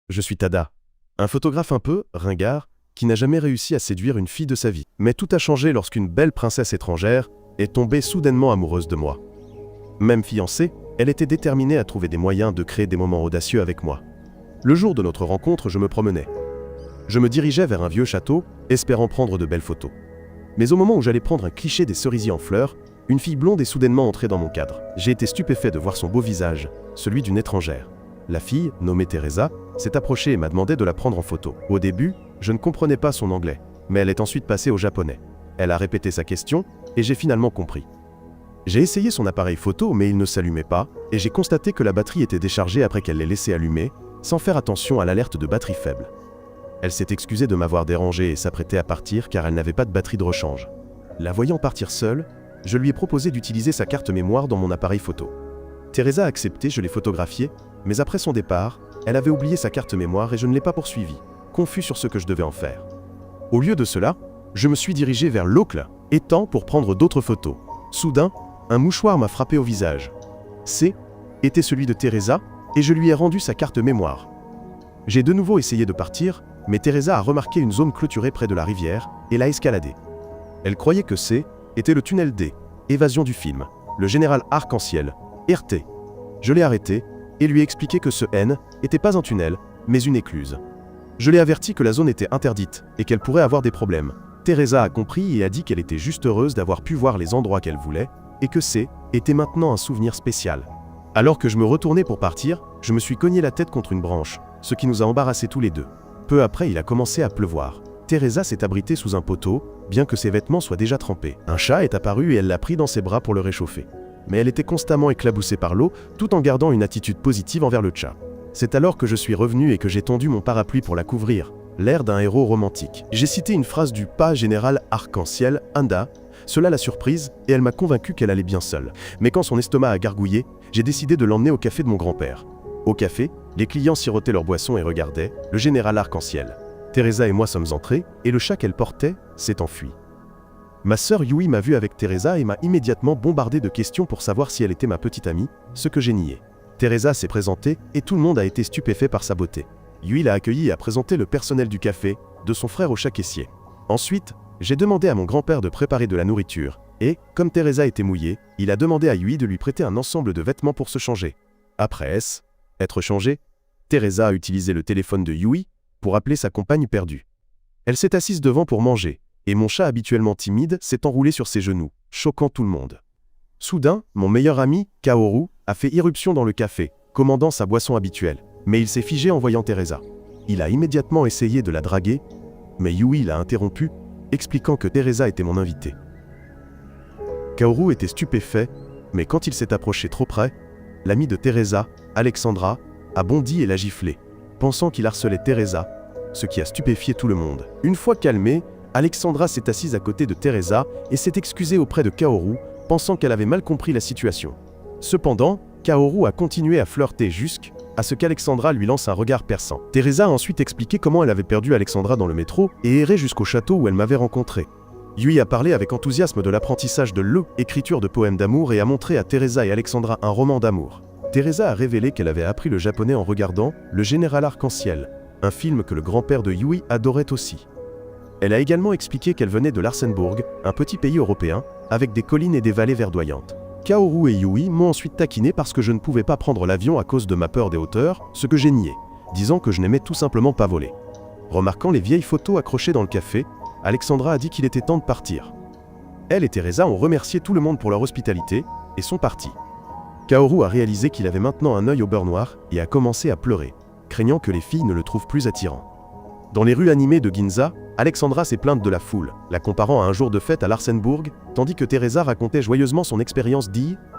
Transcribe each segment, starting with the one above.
Je suis Tada, un photographe un peu ringard qui n'a jamais réussi à séduire une fille de sa vie. Mais tout a changé lorsqu'une belle princesse étrangère est tombée soudainement amoureuse de moi. Même fiancée, elle était déterminée à trouver des moyens de créer des moments audacieux avec moi. Le jour de notre rencontre, je me promenais. Je me dirigeais vers un vieux château, espérant prendre de belles photos. Mais au moment où j'allais prendre un cliché des cerisiers en fleurs, une fille blonde est soudainement entrée dans mon cadre. J'ai été stupéfait de voir son beau visage, celui d'une étrangère. La fille, nommée Teresa, s'est approchée et m'a demandé de la prendre en photo. Au début, je ne comprenais pas son anglais, mais elle est ensuite passée au japonais. Elle a répété sa question, et j'ai finalement compris. J'ai essayé son appareil photo, mais il ne s'allumait pas, et j'ai constaté que la batterie était déchargée après qu'elle l'ait laissé allumer, sans faire attention à l'alerte de batterie faible. Elle s'est excusée de m'avoir dérangé et s'apprêtait à partir car elle n'avait pas de batterie de rechange. La voyant partir seule, je lui ai proposé d'utiliser sa carte mémoire dans mon appareil photo. Teresa a accepté, je l'ai photographiée, mais après son départ, elle avait oublié sa carte mémoire et je ne l'ai pas poursuivie, confus sur ce que je devais en faire. Au lieu de cela, je me suis dirigé vers l'autre étang pour prendre d'autres photos. Soudain, un mouchoir m'a frappé au visage. Était celui de Teresa, et je lui ai rendu sa carte mémoire. J'ai de nouveau essayé de partir, mais Teresa a remarqué une zone clôturée près de la rivière et l'a escaladée. Elle croyait que était le tunnel D, évasion du film, le général Arc-en-Ciel, RT. Je l'ai arrêté et lui ai expliqué que ce N n'était pas un tunnel, mais une écluse. Je l'ai averti que la zone était interdite et qu'elle pourrait avoir des problèmes. Teresa a compris et a dit qu'elle était juste heureuse d'avoir pu voir les endroits qu'elle voulait et que était maintenant un souvenir spécial. Alors que je me retournais pour partir, je me suis cogné la tête contre une branche, ce qui nous a embarrassés tous les deux. Peu après, il a commencé à pleuvoir. Teresa s'est abritée sous un poteau, bien que ses vêtements soient déjà trempés. Un chat est apparu et elle l'a pris dans ses bras pour le réchauffer. Mais elle était constamment éclaboussée par l'eau, tout en gardant une attitude positive envers le chat. C'est alors que je suis revenu et que j'ai tendu mon parapluie pour la couvrir, l'air d'un héros romantique. J'ai cité une phrase du pas général Arc-en-Ciel, Anda. Cela l'a surprise et elle m'a convaincu qu'elle allait bien seule. Mais quand son estomac a gargouillé, j'ai décidé de l'emmener au café de mon grand-père. Au café, les clients sirotaient leur boisson et regardaient le général Arc-en-Ciel. Teresa et moi sommes entrés et le chat qu'elle portait s'est enfui. Ma sœur Yui m'a vu avec Teresa et m'a immédiatement bombardé de questions pour savoir si elle était ma petite amie, ce que j'ai nié. Teresa s'est présentée et tout le monde a été stupéfait par sa beauté. Yui l'a accueillie et a présenté le personnel du café, de son frère au chat caissier. Ensuite, j'ai demandé à mon grand-père de préparer de la nourriture, et, comme Teresa était mouillée, il a demandé à Yui de lui prêter un ensemble de vêtements pour se changer. Après être changée, Teresa a utilisé le téléphone de Yui pour appeler sa compagne perdue. Elle s'est assise devant pour manger, et mon chat habituellement timide s'est enroulé sur ses genoux, choquant tout le monde. Soudain, mon meilleur ami, Kaoru, a fait irruption dans le café, commandant sa boisson habituelle, mais il s'est figé en voyant Teresa. Il a immédiatement essayé de la draguer, mais Yui l'a interrompu, expliquant que Teresa était mon invitée. Kaoru était stupéfait, mais quand il s'est approché trop près, l'ami de Teresa, Alexandra, a bondi et l'a giflé, pensant qu'il harcelait Teresa, ce qui a stupéfié tout le monde. Une fois calmée, Alexandra s'est assise à côté de Teresa et s'est excusée auprès de Kaoru, pensant qu'elle avait mal compris la situation. Cependant, Kaoru a continué à flirter jusqu'à ce qu'Alexandra lui lance un regard perçant. Teresa a ensuite expliqué comment elle avait perdu Alexandra dans le métro et erré jusqu'au château où elle m'avait rencontré. Yui a parlé avec enthousiasme de l'apprentissage de l'écriture de poèmes d'amour et a montré à Teresa et Alexandra un roman d'amour. Teresa a révélé qu'elle avait appris le japonais en regardant Le Général Arc-en-Ciel, un film que le grand-père de Yui adorait aussi. Elle a également expliqué qu'elle venait de l'Arsenburg, un petit pays européen, avec des collines et des vallées verdoyantes. Kaoru et Yui m'ont ensuite taquiné parce que je ne pouvais pas prendre l'avion à cause de ma peur des hauteurs, ce que j'ai nié, disant que je n'aimais tout simplement pas voler. Remarquant les vieilles photos accrochées dans le café, Alexandra a dit qu'il était temps de partir. Elle et Teresa ont remercié tout le monde pour leur hospitalité et sont partis. Kaoru a réalisé qu'il avait maintenant un œil au beurre noir et a commencé à pleurer, craignant que les filles ne le trouvent plus attirant. Dans les rues animées de Ginza, Alexandra s'est plainte de la foule, la comparant à un jour de fête à l'Arsenburg, tandis que Teresa racontait joyeusement son expérience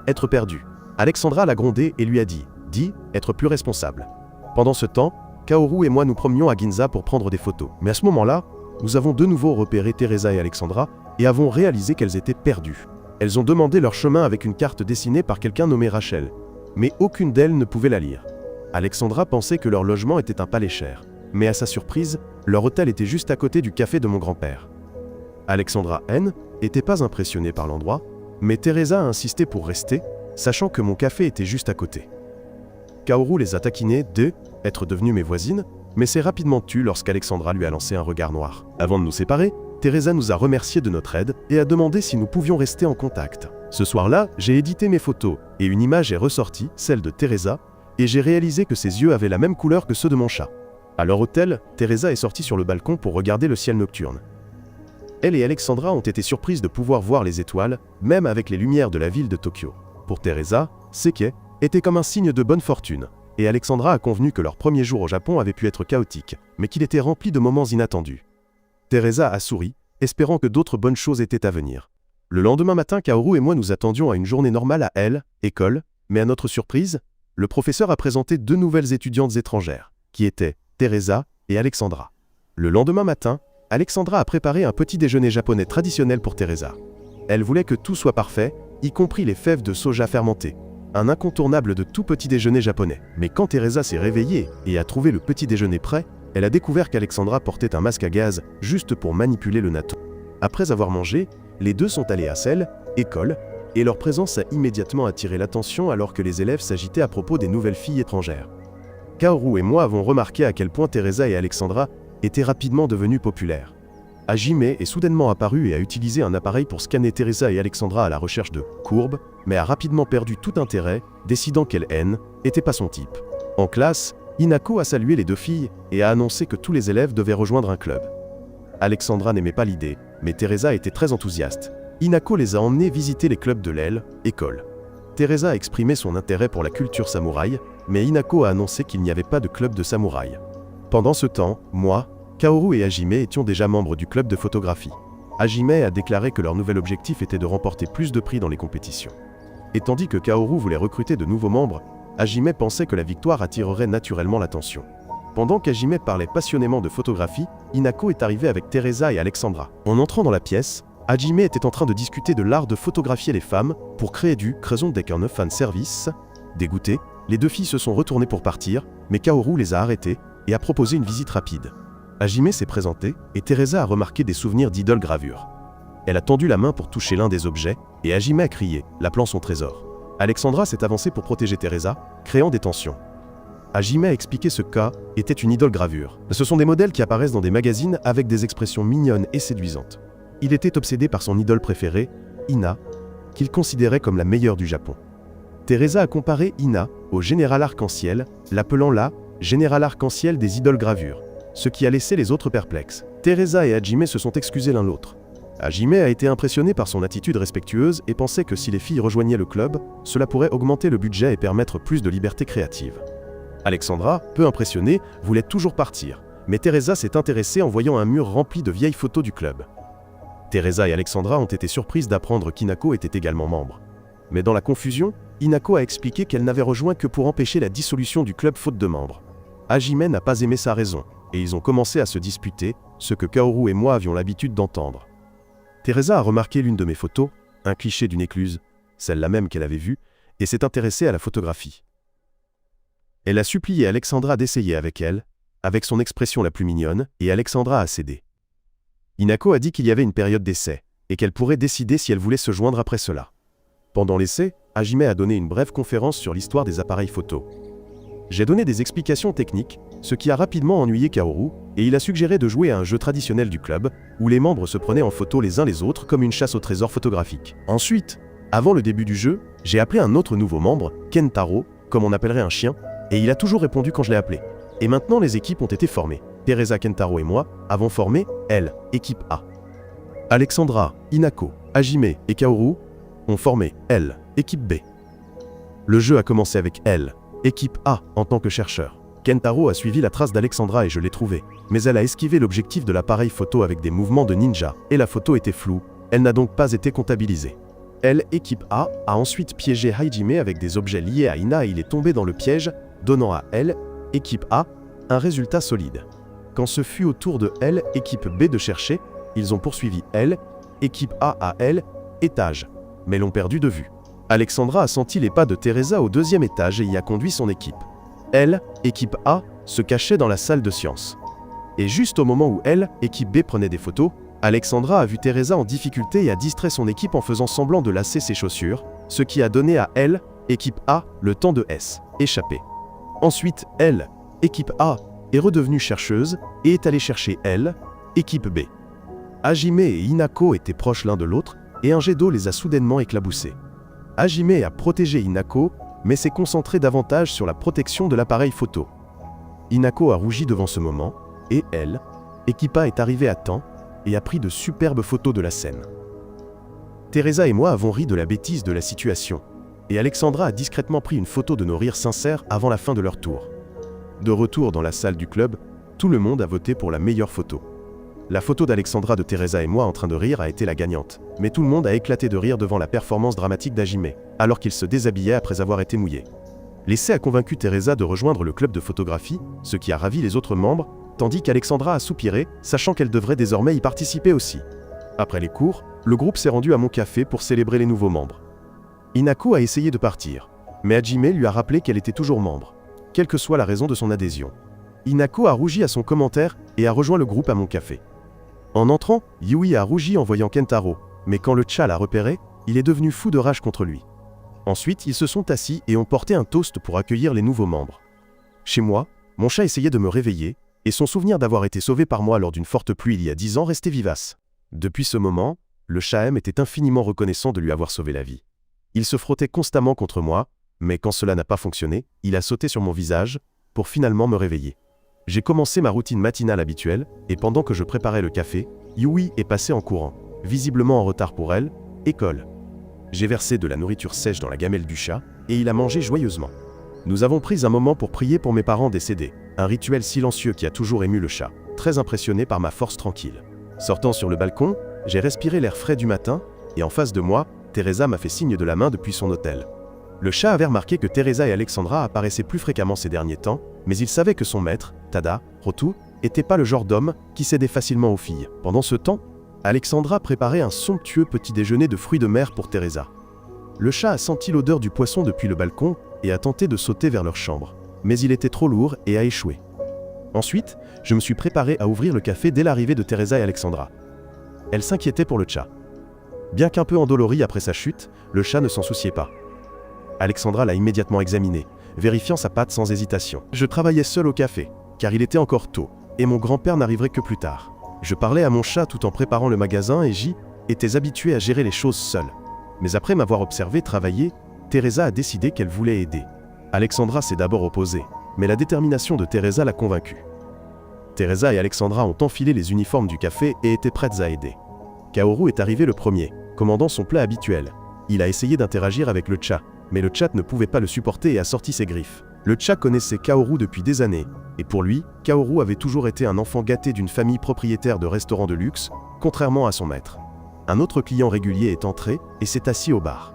être perdue. Alexandra l'a grondé et lui a dit être plus responsable. Pendant ce temps, Kaoru et moi nous promenions à Ginza pour prendre des photos. Mais à ce moment-là, nous avons de nouveau repéré Teresa et Alexandra et avons réalisé qu'elles étaient perdues. Elles ont demandé leur chemin avec une carte dessinée par quelqu'un nommé Rachel, mais aucune d'elles ne pouvait la lire. Alexandra pensait que leur logement était un palais cher, mais à sa surprise, leur hôtel était juste à côté du café de mon grand-père. Alexandra n'était pas impressionnée par l'endroit, mais Teresa a insisté pour rester, sachant que mon café était juste à côté. Kaoru les a taquinés être devenues mes voisines, mais s'est rapidement tue lorsqu'Alexandra lui a lancé un regard noir. Avant de nous séparer, Teresa nous a remerciés de notre aide et a demandé si nous pouvions rester en contact. Ce soir-là, j'ai édité mes photos et une image est ressortie, celle de Teresa, et j'ai réalisé que ses yeux avaient la même couleur que ceux de mon chat. À leur hôtel, Teresa est sortie sur le balcon pour regarder le ciel nocturne. Elle et Alexandra ont été surprises de pouvoir voir les étoiles, même avec les lumières de la ville de Tokyo. Pour Teresa, Seikei était comme un signe de bonne fortune, et Alexandra a convenu que leur premier jour au Japon avait pu être chaotique, mais qu'il était rempli de moments inattendus. Teresa a souri, espérant que d'autres bonnes choses étaient à venir. Le lendemain matin, Kaoru et moi nous attendions à une journée normale à l'école, mais à notre surprise, le professeur a présenté 2 nouvelles étudiantes étrangères, qui étaient Teresa et Alexandra. Le lendemain matin, Alexandra a préparé un petit déjeuner japonais traditionnel pour Teresa. Elle voulait que tout soit parfait, y compris les fèves de soja fermentées, un incontournable de tout petit déjeuner japonais. Mais quand Teresa s'est réveillée et a trouvé le petit déjeuner prêt, elle a découvert qu'Alexandra portait un masque à gaz juste pour manipuler le natto. Après avoir mangé, les deux sont allés à l'école, et leur présence a immédiatement attiré l'attention alors que les élèves s'agitaient à propos des nouvelles filles étrangères. Kaoru et moi avons remarqué à quel point Teresa et Alexandra étaient rapidement devenues populaires. Hajime est soudainement apparu et a utilisé un appareil pour scanner Teresa et Alexandra à la recherche de courbes, mais a rapidement perdu tout intérêt, décidant qu'elle n'était pas son type. En classe, Hinako a salué les 2 filles et a annoncé que tous les élèves devaient rejoindre un club. Alexandra n'aimait pas l'idée, mais Teresa était très enthousiaste. Hinako les a emmenés visiter les clubs de l'école. Teresa a exprimé son intérêt pour la culture samouraï, mais Hinako a annoncé qu'il n'y avait pas de club de samouraï. Pendant ce temps, moi, Kaoru et Hajime étions déjà membres du club de photographie. Hajime a déclaré que leur nouvel objectif était de remporter plus de prix dans les compétitions. Et tandis que Kaoru voulait recruter de nouveaux membres, Hajime pensait que la victoire attirerait naturellement l'attention. Pendant qu'Hajime parlait passionnément de photographie, Hinako est arrivé avec Teresa et Alexandra. En entrant dans la pièce, Hajime était en train de discuter de l'art de photographier les femmes pour créer du fan service. Dégoûtées, les 2 filles se sont retournées pour partir, mais Kaoru les a arrêtées et a proposé une visite rapide. Hajime s'est présenté et Teresa a remarqué des souvenirs d'idoles gravures. Elle a tendu la main pour toucher l'un des objets et Hajime a crié, l'appelant son trésor. Alexandra s'est avancée pour protéger Teresa, créant des tensions. Hajime a expliqué ce était une idole gravure. Ce sont des modèles qui apparaissent dans des magazines avec des expressions mignonnes et séduisantes. Il était obsédé par son idole préférée, Ina, qu'il considérait comme la meilleure du Japon. Teresa a comparé Ina au général arc-en-ciel, l'appelant la général arc-en-ciel des idoles gravures, ce qui a laissé les autres perplexes. Teresa et Hajime se sont excusés l'un l'autre. Hajime a été impressionné par son attitude respectueuse et pensait que si les filles rejoignaient le club, cela pourrait augmenter le budget et permettre plus de liberté créative. Alexandra, peu impressionnée, voulait toujours partir, mais Teresa s'est intéressée en voyant un mur rempli de vieilles photos du club. Teresa et Alexandra ont été surprises d'apprendre qu'Hinako était également membre. Mais dans la confusion, Hinako a expliqué qu'elle n'avait rejoint que pour empêcher la dissolution du club faute de membres. Hajime n'a pas aimé sa raison, et ils ont commencé à se disputer, ce que Kaoru et moi avions l'habitude d'entendre. Teresa a remarqué l'une de mes photos, un cliché d'une écluse, celle-là même qu'elle avait vue, et s'est intéressée à la photographie. Elle a supplié Alexandra d'essayer avec elle, avec son expression la plus mignonne, et Alexandra a cédé. Hinako a dit qu'il y avait une période d'essai, et qu'elle pourrait décider si elle voulait se joindre après cela. Pendant l'essai, Hajime a donné une brève conférence sur l'histoire des appareils photo. J'ai donné des explications techniques, ce qui a rapidement ennuyé Kaoru, et il a suggéré de jouer à un jeu traditionnel du club, où les membres se prenaient en photo les uns les autres comme une chasse au trésor photographique. Ensuite, avant le début du jeu, j'ai appelé un autre nouveau membre, Kentaro, comme on appellerait un chien, et il a toujours répondu quand je l'ai appelé. Et maintenant les équipes ont été formées. Teresa, Kentaro et moi avons formé équipe A. Alexandra, Hinako, Hajime et Kaoru ont formé équipe B. Le jeu a commencé avec équipe A en tant que chercheur. Kentaro a suivi la trace d'Alexandra et je l'ai trouvée, mais elle a esquivé l'objectif de l'appareil photo avec des mouvements de ninja, et la photo était floue, elle n'a donc pas été comptabilisée. Équipe A a ensuite piégé Hajime avec des objets liés à Ina et il est tombé dans le piège, donnant à équipe A un résultat solide. Quand ce fut au tour de équipe B de chercher, ils ont poursuivi équipe A à étage, mais l'ont perdu de vue. Alexandra a senti les pas de Teresa au 2e étage et y a conduit son équipe. Équipe A, se cachait dans la salle de sciences. Et juste au moment où équipe B prenait des photos, Alexandra a vu Teresa en difficulté et a distrait son équipe en faisant semblant de lasser ses chaussures, ce qui a donné à équipe A le temps de échapper. Ensuite, Équipe A est redevenue chercheuse et est allée chercher elle, équipe B. Hajime et Hinako étaient proches l'un de l'autre et un jet d'eau les a soudainement éclaboussés. Hajime a protégé Hinako, mais s'est concentré davantage sur la protection de l'appareil photo. Hinako a rougi devant ce moment, et elle, équipe A, est arrivée à temps et a pris de superbes photos de la scène. Teresa et moi avons ri de la bêtise de la situation, et Alexandra a discrètement pris une photo de nos rires sincères avant la fin de leur tour. De retour dans la salle du club, tout le monde a voté pour la meilleure photo. La photo d'Alexandra de Teresa et moi en train de rire a été la gagnante, mais tout le monde a éclaté de rire devant la performance dramatique d'Hajime, alors qu'il se déshabillait après avoir été mouillé. L'essai a convaincu Teresa de rejoindre le club de photographie, ce qui a ravi les autres membres, tandis qu'Alexandra a soupiré, sachant qu'elle devrait désormais y participer aussi. Après les cours, le groupe s'est rendu à mon café pour célébrer les nouveaux membres. Hinako a essayé de partir, mais Hajime lui a rappelé qu'elle était toujours membre, quelle que soit la raison de son adhésion. Hinako a rougi à son commentaire et a rejoint le groupe à mon café. En entrant, Yui a rougi en voyant Kentaro, mais quand le chat l'a repéré, il est devenu fou de rage contre lui. Ensuite, ils se sont assis et ont porté un toast pour accueillir les nouveaux membres. Chez moi, mon chat essayait de me réveiller, et son souvenir d'avoir été sauvé par moi lors d'une forte pluie il y a 10 ans restait vivace. Depuis ce moment, le chat M était infiniment reconnaissant de lui avoir sauvé la vie. Il se frottait constamment contre moi, mais quand cela n'a pas fonctionné, il a sauté sur mon visage, pour finalement me réveiller. J'ai commencé ma routine matinale habituelle, et pendant que je préparais le café, Yui est passée en courant, visiblement en retard pour elle, école. J'ai versé de la nourriture sèche dans la gamelle du chat, et il a mangé joyeusement. Nous avons pris un moment pour prier pour mes parents décédés, un rituel silencieux qui a toujours ému le chat, très impressionné par ma force tranquille. Sortant sur le balcon, j'ai respiré l'air frais du matin, et en face de moi, Teresa m'a fait signe de la main depuis son hôtel. Le chat avait remarqué que Teresa et Alexandra apparaissaient plus fréquemment ces derniers temps, mais il savait que son maître, Tada, Rotu, était pas le genre d'homme qui cédait facilement aux filles. Pendant ce temps, Alexandra préparait un somptueux petit déjeuner de fruits de mer pour Teresa. Le chat a senti l'odeur du poisson depuis le balcon et a tenté de sauter vers leur chambre, mais il était trop lourd et a échoué. Ensuite, je me suis préparé à ouvrir le café dès l'arrivée de Teresa et Alexandra. Elle s'inquiétait pour le chat. Bien qu'un peu endolori après sa chute, le chat ne s'en souciait pas. Alexandra l'a immédiatement examiné, vérifiant sa patte sans hésitation. Je travaillais seul au café, car il était encore tôt, et mon grand-père n'arriverait que plus tard. Je parlais à mon chat tout en préparant le magasin et j'y étais habitué à gérer les choses seul. Mais après m'avoir observé travailler, Teresa a décidé qu'elle voulait aider. Alexandra s'est d'abord opposée, mais la détermination de Teresa l'a convaincue. Teresa et Alexandra ont enfilé les uniformes du café et étaient prêtes à aider. Kaoru est arrivé le premier, commandant son plat habituel. Il a essayé d'interagir avec le chat, mais le chat ne pouvait pas le supporter et a sorti ses griffes. Le chat connaissait Kaoru depuis des années, et pour lui, Kaoru avait toujours été un enfant gâté d'une famille propriétaire de restaurants de luxe, contrairement à son maître. Un autre client régulier est entré et s'est assis au bar.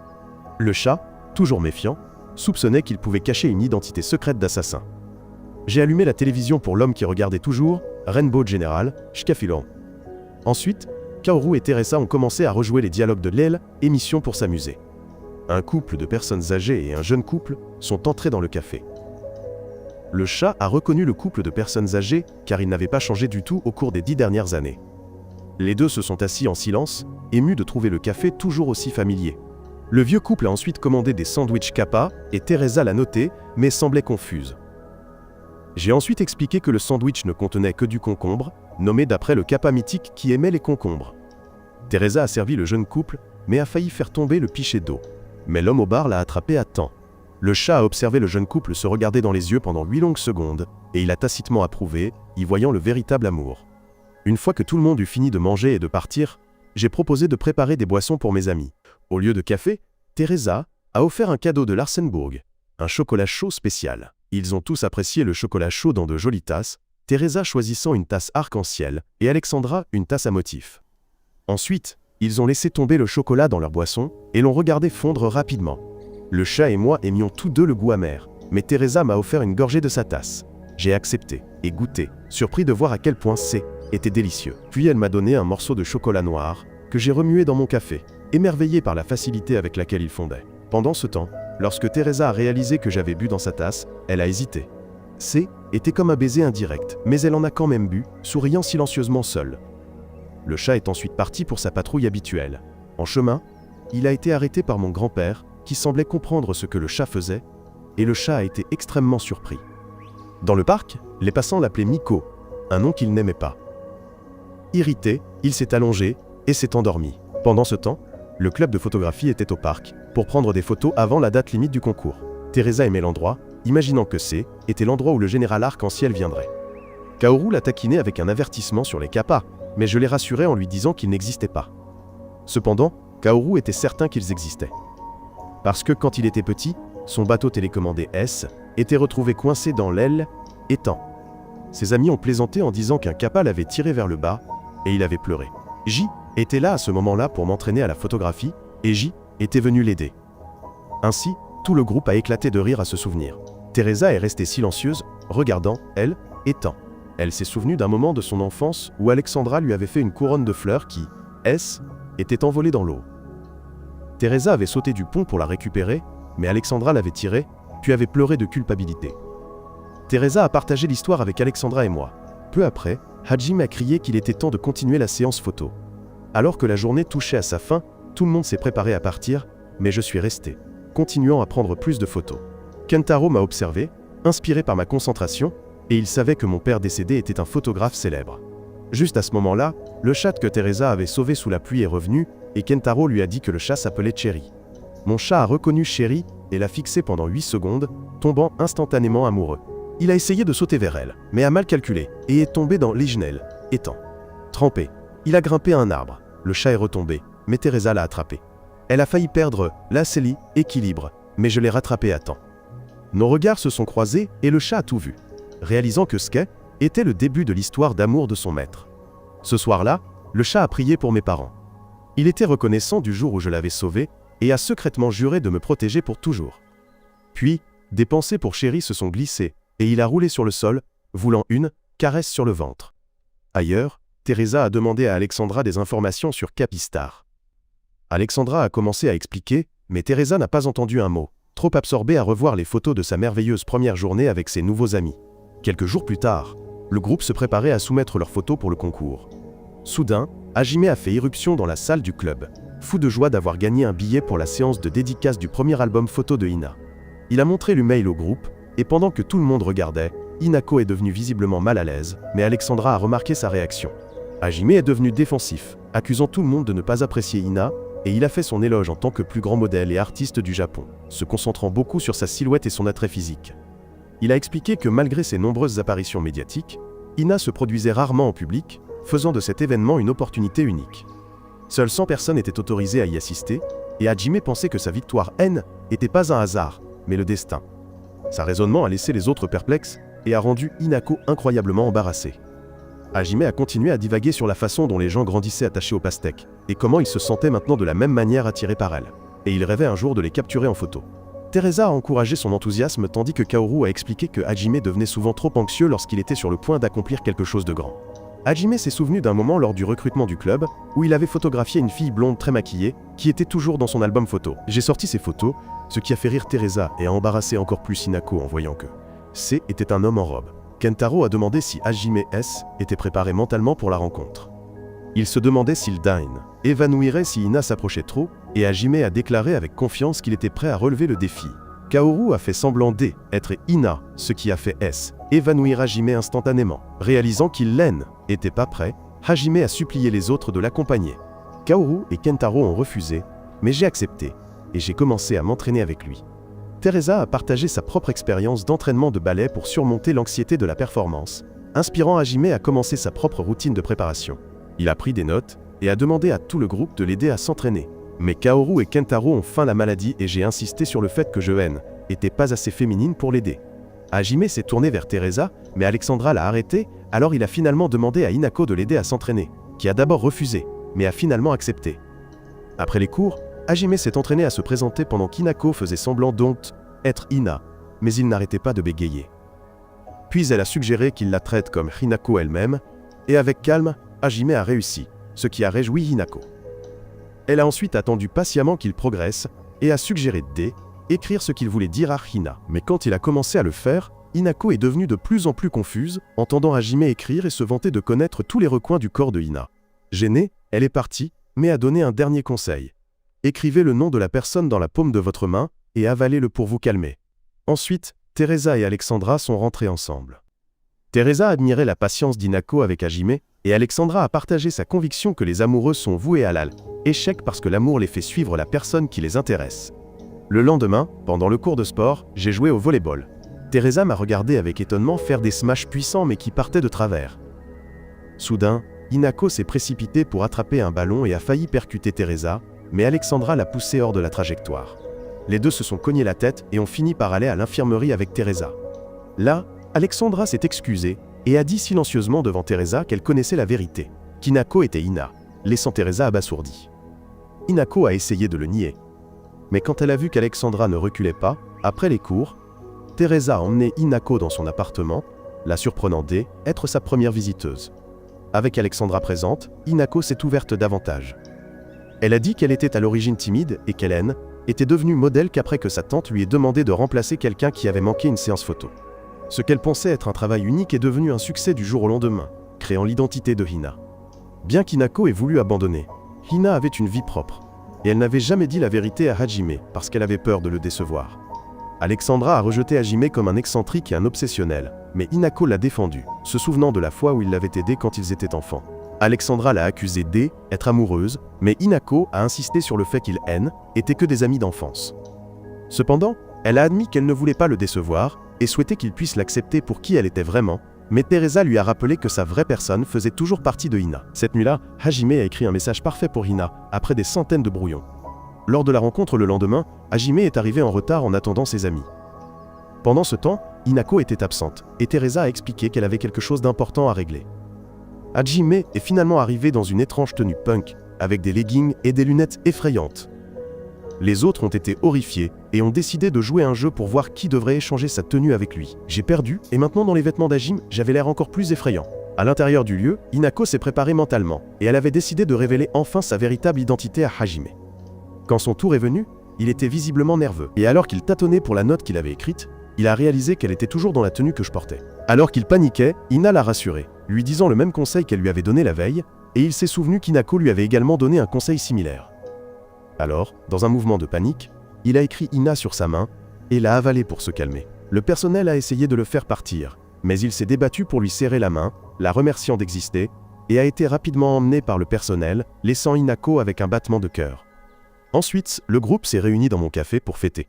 Le chat, toujours méfiant, soupçonnait qu'il pouvait cacher une identité secrète d'assassin. J'ai allumé la télévision pour l'homme qui regardait toujours, Rainbow General, Shkafilon. Ensuite, Kaoru et Teresa ont commencé à rejouer les dialogues de l'El, émission pour s'amuser. Un couple de personnes âgées et un jeune couple sont entrés dans le café. Le chat a reconnu le couple de personnes âgées car il n'avait pas changé du tout au cours des 10 dernières années. Les deux se sont assis en silence, émus de trouver le café toujours aussi familier. Le vieux couple a ensuite commandé des sandwichs Kappa et Teresa l'a noté, mais semblait confuse. J'ai ensuite expliqué que le sandwich ne contenait que du concombre, nommé d'après le Kappa mythique qui aimait les concombres. Teresa a servi le jeune couple, mais a failli faire tomber le pichet d'eau. Mais l'homme au bar l'a attrapé à temps. Le chat a observé le jeune couple se regarder dans les yeux pendant 8 longues secondes, et il a tacitement approuvé, y voyant le véritable amour. Une fois que tout le monde eut fini de manger et de partir, j'ai proposé de préparer des boissons pour mes amis. Au lieu de café, Teresa a offert un cadeau de Larsenburg, un chocolat chaud spécial. Ils ont tous apprécié le chocolat chaud dans de jolies tasses, Teresa choisissant une tasse arc-en-ciel et Alexandra une tasse à motif. Ensuite, ils ont laissé tomber le chocolat dans leur boisson et l'ont regardé fondre rapidement. Le chat et moi aimions tous deux le goût amer, mais Teresa m'a offert une gorgée de sa tasse. J'ai accepté et goûté, surpris de voir à quel point c'est était délicieux. Puis elle m'a donné un morceau de chocolat noir que j'ai remué dans mon café, émerveillé par la facilité avec laquelle il fondait. Pendant ce temps, lorsque Teresa a réalisé que j'avais bu dans sa tasse, elle a hésité. C'est était comme un baiser indirect, mais elle en a quand même bu, souriant silencieusement seule. Le chat est ensuite parti pour sa patrouille habituelle. En chemin, il a été arrêté par mon grand-père, qui semblait comprendre ce que le chat faisait, et le chat a été extrêmement surpris. Dans le parc, les passants l'appelaient Miko, un nom qu'il n'aimait pas. Irrité, il s'est allongé et s'est endormi. Pendant ce temps, le club de photographie était au parc pour prendre des photos avant la date limite du concours. Teresa aimait l'endroit, imaginant que était l'endroit où le général arc-en-ciel viendrait. Kaoru l'a taquiné avec un avertissement sur les kappas, mais je l'ai rassuré en lui disant qu'ils n'existaient pas. Cependant, Kaoru était certain qu'ils existaient. Parce que quand il était petit, son bateau télécommandé S était retrouvé coincé dans l'aile étang. Ses amis ont plaisanté en disant qu'un kappa l'avait tiré vers le bas, et il avait pleuré. J était là à ce moment-là pour m'entraîner à la photographie, et J était venu l'aider. Ainsi, tout le groupe a éclaté de rire à ce souvenir. Teresa est restée silencieuse, regardant, elle, étang. Elle s'est souvenue d'un moment de son enfance où Alexandra lui avait fait une couronne de fleurs qui, était envolée dans l'eau. Teresa avait sauté du pont pour la récupérer, mais Alexandra l'avait tirée, puis avait pleuré de culpabilité. Teresa a partagé l'histoire avec Alexandra et moi. Peu après, Hajime a crié qu'il était temps de continuer la séance photo. Alors que la journée touchait à sa fin, tout le monde s'est préparé à partir, mais je suis resté, continuant à prendre plus de photos. Kentaro m'a observé, inspiré par ma concentration, et il savait que mon père décédé était un photographe célèbre. Juste à ce moment-là, le chat que Teresa avait sauvé sous la pluie est revenu, et Kentaro lui a dit que le chat s'appelait Cherry. Mon chat a reconnu Cherry et l'a fixé pendant 8 secondes, tombant instantanément amoureux. Il a essayé de sauter vers elle, mais a mal calculé, et est tombé dans l'Ignel, étang. Trempé. Il a grimpé à un arbre. Le chat est retombé, mais Teresa l'a attrapé. Elle a failli perdre l'équilibre, mais je l'ai rattrapé à temps. Nos regards se sont croisés et le chat a tout vu, réalisant que était le début de l'histoire d'amour de son maître. Ce soir-là, le chat a prié pour mes parents. Il était reconnaissant du jour où je l'avais sauvé et a secrètement juré de me protéger pour toujours. Puis, des pensées pour Chéri se sont glissées et il a roulé sur le sol, voulant une caresse sur le ventre. Ailleurs, Teresa a demandé à Alexandra des informations sur Capistar. Alexandra a commencé à expliquer, mais Teresa n'a pas entendu un mot, trop absorbée à revoir les photos de sa merveilleuse première journée avec ses nouveaux amis. Quelques jours plus tard, le groupe se préparait à soumettre leurs photos pour le concours. Soudain, Hajime a fait irruption dans la salle du club, fou de joie d'avoir gagné un billet pour la séance de dédicace du premier album photo de Hina. Il a montré le mail au groupe, et pendant que tout le monde regardait, Hinako est devenue visiblement mal à l'aise, mais Alexandra a remarqué sa réaction. Hajime est devenu défensif, accusant tout le monde de ne pas apprécier Hina, et il a fait son éloge en tant que plus grand modèle et artiste du Japon, se concentrant beaucoup sur sa silhouette et son attrait physique. Il a expliqué que malgré ses nombreuses apparitions médiatiques, Hina se produisait rarement en public, faisant de cet événement une opportunité unique. Seules 100 personnes étaient autorisées à y assister, et Hajime pensait que sa victoire n'était pas un hasard, mais le destin. Sa raisonnement a laissé les autres perplexes, et a rendu Hinako incroyablement embarrassée. Hajime a continué à divaguer sur la façon dont les gens grandissaient attachés aux pastèques, et comment ils se sentaient maintenant de la même manière attirés par elle. Et il rêvait un jour de les capturer en photo. Teresa a encouragé son enthousiasme tandis que Kaoru a expliqué que Hajime devenait souvent trop anxieux lorsqu'il était sur le point d'accomplir quelque chose de grand. Hajime s'est souvenu d'un moment lors du recrutement du club, où il avait photographié une fille blonde très maquillée, qui était toujours dans son album photo. J'ai sorti ces photos, ce qui a fait rire Teresa et a embarrassé encore plus Hinako en voyant que était un homme en robe. Kentaro a demandé si Hajime était préparé mentalement pour la rencontre. Il se demandait s'il évanouirait si Hina s'approchait trop, et Hajime a déclaré avec confiance qu'il était prêt à relever le défi. Kaoru a fait semblant d'être Hina, ce qui a fait évanouir Hajime instantanément. Réalisant qu'il n'était pas prêt, Hajime a supplié les autres de l'accompagner. Kaoru et Kentaro ont refusé, mais j'ai accepté, et j'ai commencé à m'entraîner avec lui. Teresa a partagé sa propre expérience d'entraînement de ballet pour surmonter l'anxiété de la performance, inspirant Hajime à commencer sa propre routine de préparation. Il a pris des notes et a demandé à tout le groupe de l'aider à s'entraîner. Mais Kaoru et Kentaro ont feint la maladie et j'ai insisté sur le fait que je n'étais pas assez féminine pour l'aider. Hajime s'est tourné vers Teresa, mais Alexandra l'a arrêté, alors il a finalement demandé à Hinako de l'aider à s'entraîner, qui a d'abord refusé, mais a finalement accepté. Après les cours, Hajime s'est entraîné à se présenter pendant qu'Hinako faisait semblant d'être Hina, mais il n'arrêtait pas de bégayer. Puis elle a suggéré qu'il la traite comme Hinako elle-même, et avec calme, Hajime a réussi, ce qui a réjoui Hinako. Elle a ensuite attendu patiemment qu'il progresse, et a suggéré d'écrire ce qu'il voulait dire à Hina. Mais quand il a commencé à le faire, Hinako est devenue de plus en plus confuse, entendant Hajime écrire et se vanter de connaître tous les recoins du corps de Hina. Gênée, elle est partie, mais a donné un dernier conseil. Écrivez le nom de la personne dans la paume de votre main, et avalez-le pour vous calmer. Ensuite, Teresa et Alexandra sont rentrées ensemble. Teresa admirait la patience d'Hinako avec Hajime, et Alexandra a partagé sa conviction que les amoureux sont voués à l'échec parce que l'amour les fait suivre la personne qui les intéresse. Le lendemain, pendant le cours de sport, j'ai joué au volleyball. Teresa m'a regardé avec étonnement faire des smashs puissants mais qui partaient de travers. Soudain, Hinako s'est précipitée pour attraper un ballon et a failli percuter Teresa, mais Alexandra l'a poussée hors de la trajectoire. Les deux se sont cognés la tête et ont fini par aller à l'infirmerie avec Teresa. Là, Alexandra s'est excusée et a dit silencieusement devant Teresa qu'elle connaissait la vérité, qu'Hinako était Hina, laissant Teresa abasourdie. Hinako a essayé de le nier. Mais quand elle a vu qu'Alexandra ne reculait pas, après les cours, Teresa a emmené Hinako dans son appartement, la surprenant d'être sa première visiteuse. Avec Alexandra présente, Hinako s'est ouverte davantage. Elle a dit qu'elle était à l'origine timide et qu'Hélène était devenue modèle qu'après que sa tante lui ait demandé de remplacer quelqu'un qui avait manqué une séance photo. Ce qu'elle pensait être un travail unique est devenu un succès du jour au lendemain, créant l'identité de Hina. Bien qu'Hinako ait voulu abandonner, Hina avait une vie propre, et elle n'avait jamais dit la vérité à Hajime parce qu'elle avait peur de le décevoir. Alexandra a rejeté Hajime comme un excentrique et un obsessionnel, mais Hinako l'a défendu, se souvenant de la fois où il l'avait aidé quand ils étaient enfants. Alexandra l'a accusé d'être amoureuse, mais Hinako a insisté sur le fait qu'ils étaient que des amis d'enfance. Cependant, elle a admis qu'elle ne voulait pas le décevoir, et souhaitait qu'il puisse l'accepter pour qui elle était vraiment, mais Teresa lui a rappelé que sa vraie personne faisait toujours partie de Hina. Cette nuit-là, Hajime a écrit un message parfait pour Hina, après des centaines de brouillons. Lors de la rencontre le lendemain, Hajime est arrivé en retard en attendant ses amis. Pendant ce temps, Hinako était absente, et Teresa a expliqué qu'elle avait quelque chose d'important à régler. Hajime est finalement arrivé dans une étrange tenue punk, avec des leggings et des lunettes effrayantes. Les autres ont été horrifiés et ont décidé de jouer un jeu pour voir qui devrait échanger sa tenue avec lui. J'ai perdu, et maintenant dans les vêtements d'Hajime, j'avais l'air encore plus effrayant. À l'intérieur du lieu, Hinako s'est préparée mentalement, et elle avait décidé de révéler enfin sa véritable identité à Hajime. Quand son tour est venu, il était visiblement nerveux, et alors qu'il tâtonnait pour la note qu'il avait écrite, il a réalisé qu'elle était toujours dans la tenue que je portais. Alors qu'il paniquait, Hina l'a rassuré, lui disant le même conseil qu'elle lui avait donné la veille, et il s'est souvenu qu'Hinako lui avait également donné un conseil similaire. Alors, dans un mouvement de panique, il a écrit Hina sur sa main et l'a avalé pour se calmer. Le personnel a essayé de le faire partir, mais il s'est débattu pour lui serrer la main, la remerciant d'exister, et a été rapidement emmené par le personnel, laissant Hinako avec un battement de cœur. Ensuite, le groupe s'est réuni dans mon café pour fêter.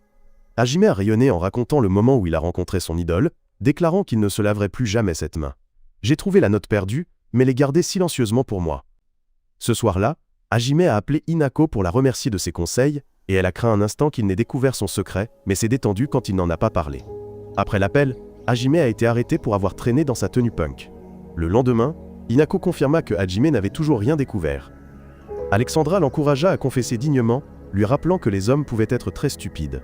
Hajime a rayonné en racontant le moment où il a rencontré son idole, déclarant qu'il ne se laverait plus jamais cette main. J'ai trouvé la note perdue, mais l'ai gardée silencieusement pour moi. Ce soir-là, Hajime a appelé Hinako pour la remercier de ses conseils, et elle a craint un instant qu'il n'ait découvert son secret, mais s'est détendue quand il n'en a pas parlé. Après l'appel, Hajime a été arrêté pour avoir traîné dans sa tenue punk. Le lendemain, Hinako confirma que Hajime n'avait toujours rien découvert. Alexandra l'encouragea à confesser dignement, lui rappelant que les hommes pouvaient être très stupides.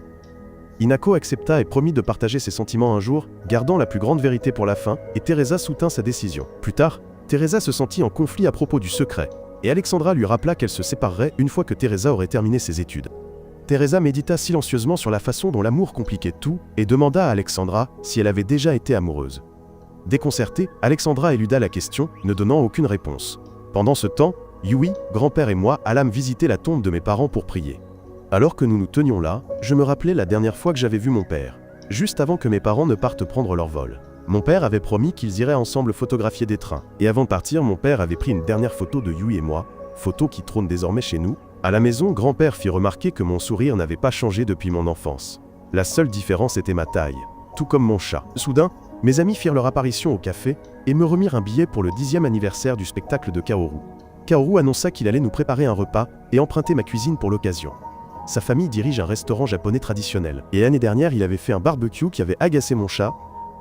Hinako accepta et promit de partager ses sentiments un jour, gardant la plus grande vérité pour la fin, et Teresa soutint sa décision. Plus tard, Teresa se sentit en conflit à propos du secret, et Alexandra lui rappela qu'elle se séparerait une fois que Teresa aurait terminé ses études. Teresa médita silencieusement sur la façon dont l'amour compliquait tout, et demanda à Alexandra si elle avait déjà été amoureuse. Déconcertée, Alexandra éluda la question, ne donnant aucune réponse. Pendant ce temps, Yui, grand-père et moi allâmes visiter la tombe de mes parents pour prier. Alors que nous nous tenions là, je me rappelais la dernière fois que j'avais vu mon père, juste avant que mes parents ne partent prendre leur vol. Mon père avait promis qu'ils iraient ensemble photographier des trains, et avant de partir, mon père avait pris une dernière photo de Yui et moi, photo qui trône désormais chez nous. À la maison, grand-père fit remarquer que mon sourire n'avait pas changé depuis mon enfance. La seule différence était ma taille, tout comme mon chat. Soudain, mes amis firent leur apparition au café et me remirent un billet pour le 10e anniversaire du spectacle de Kaoru. Kaoru annonça qu'il allait nous préparer un repas et emprunter ma cuisine pour l'occasion. Sa famille dirige un restaurant japonais traditionnel, et l'année dernière, il avait fait un barbecue qui avait agacé mon chat,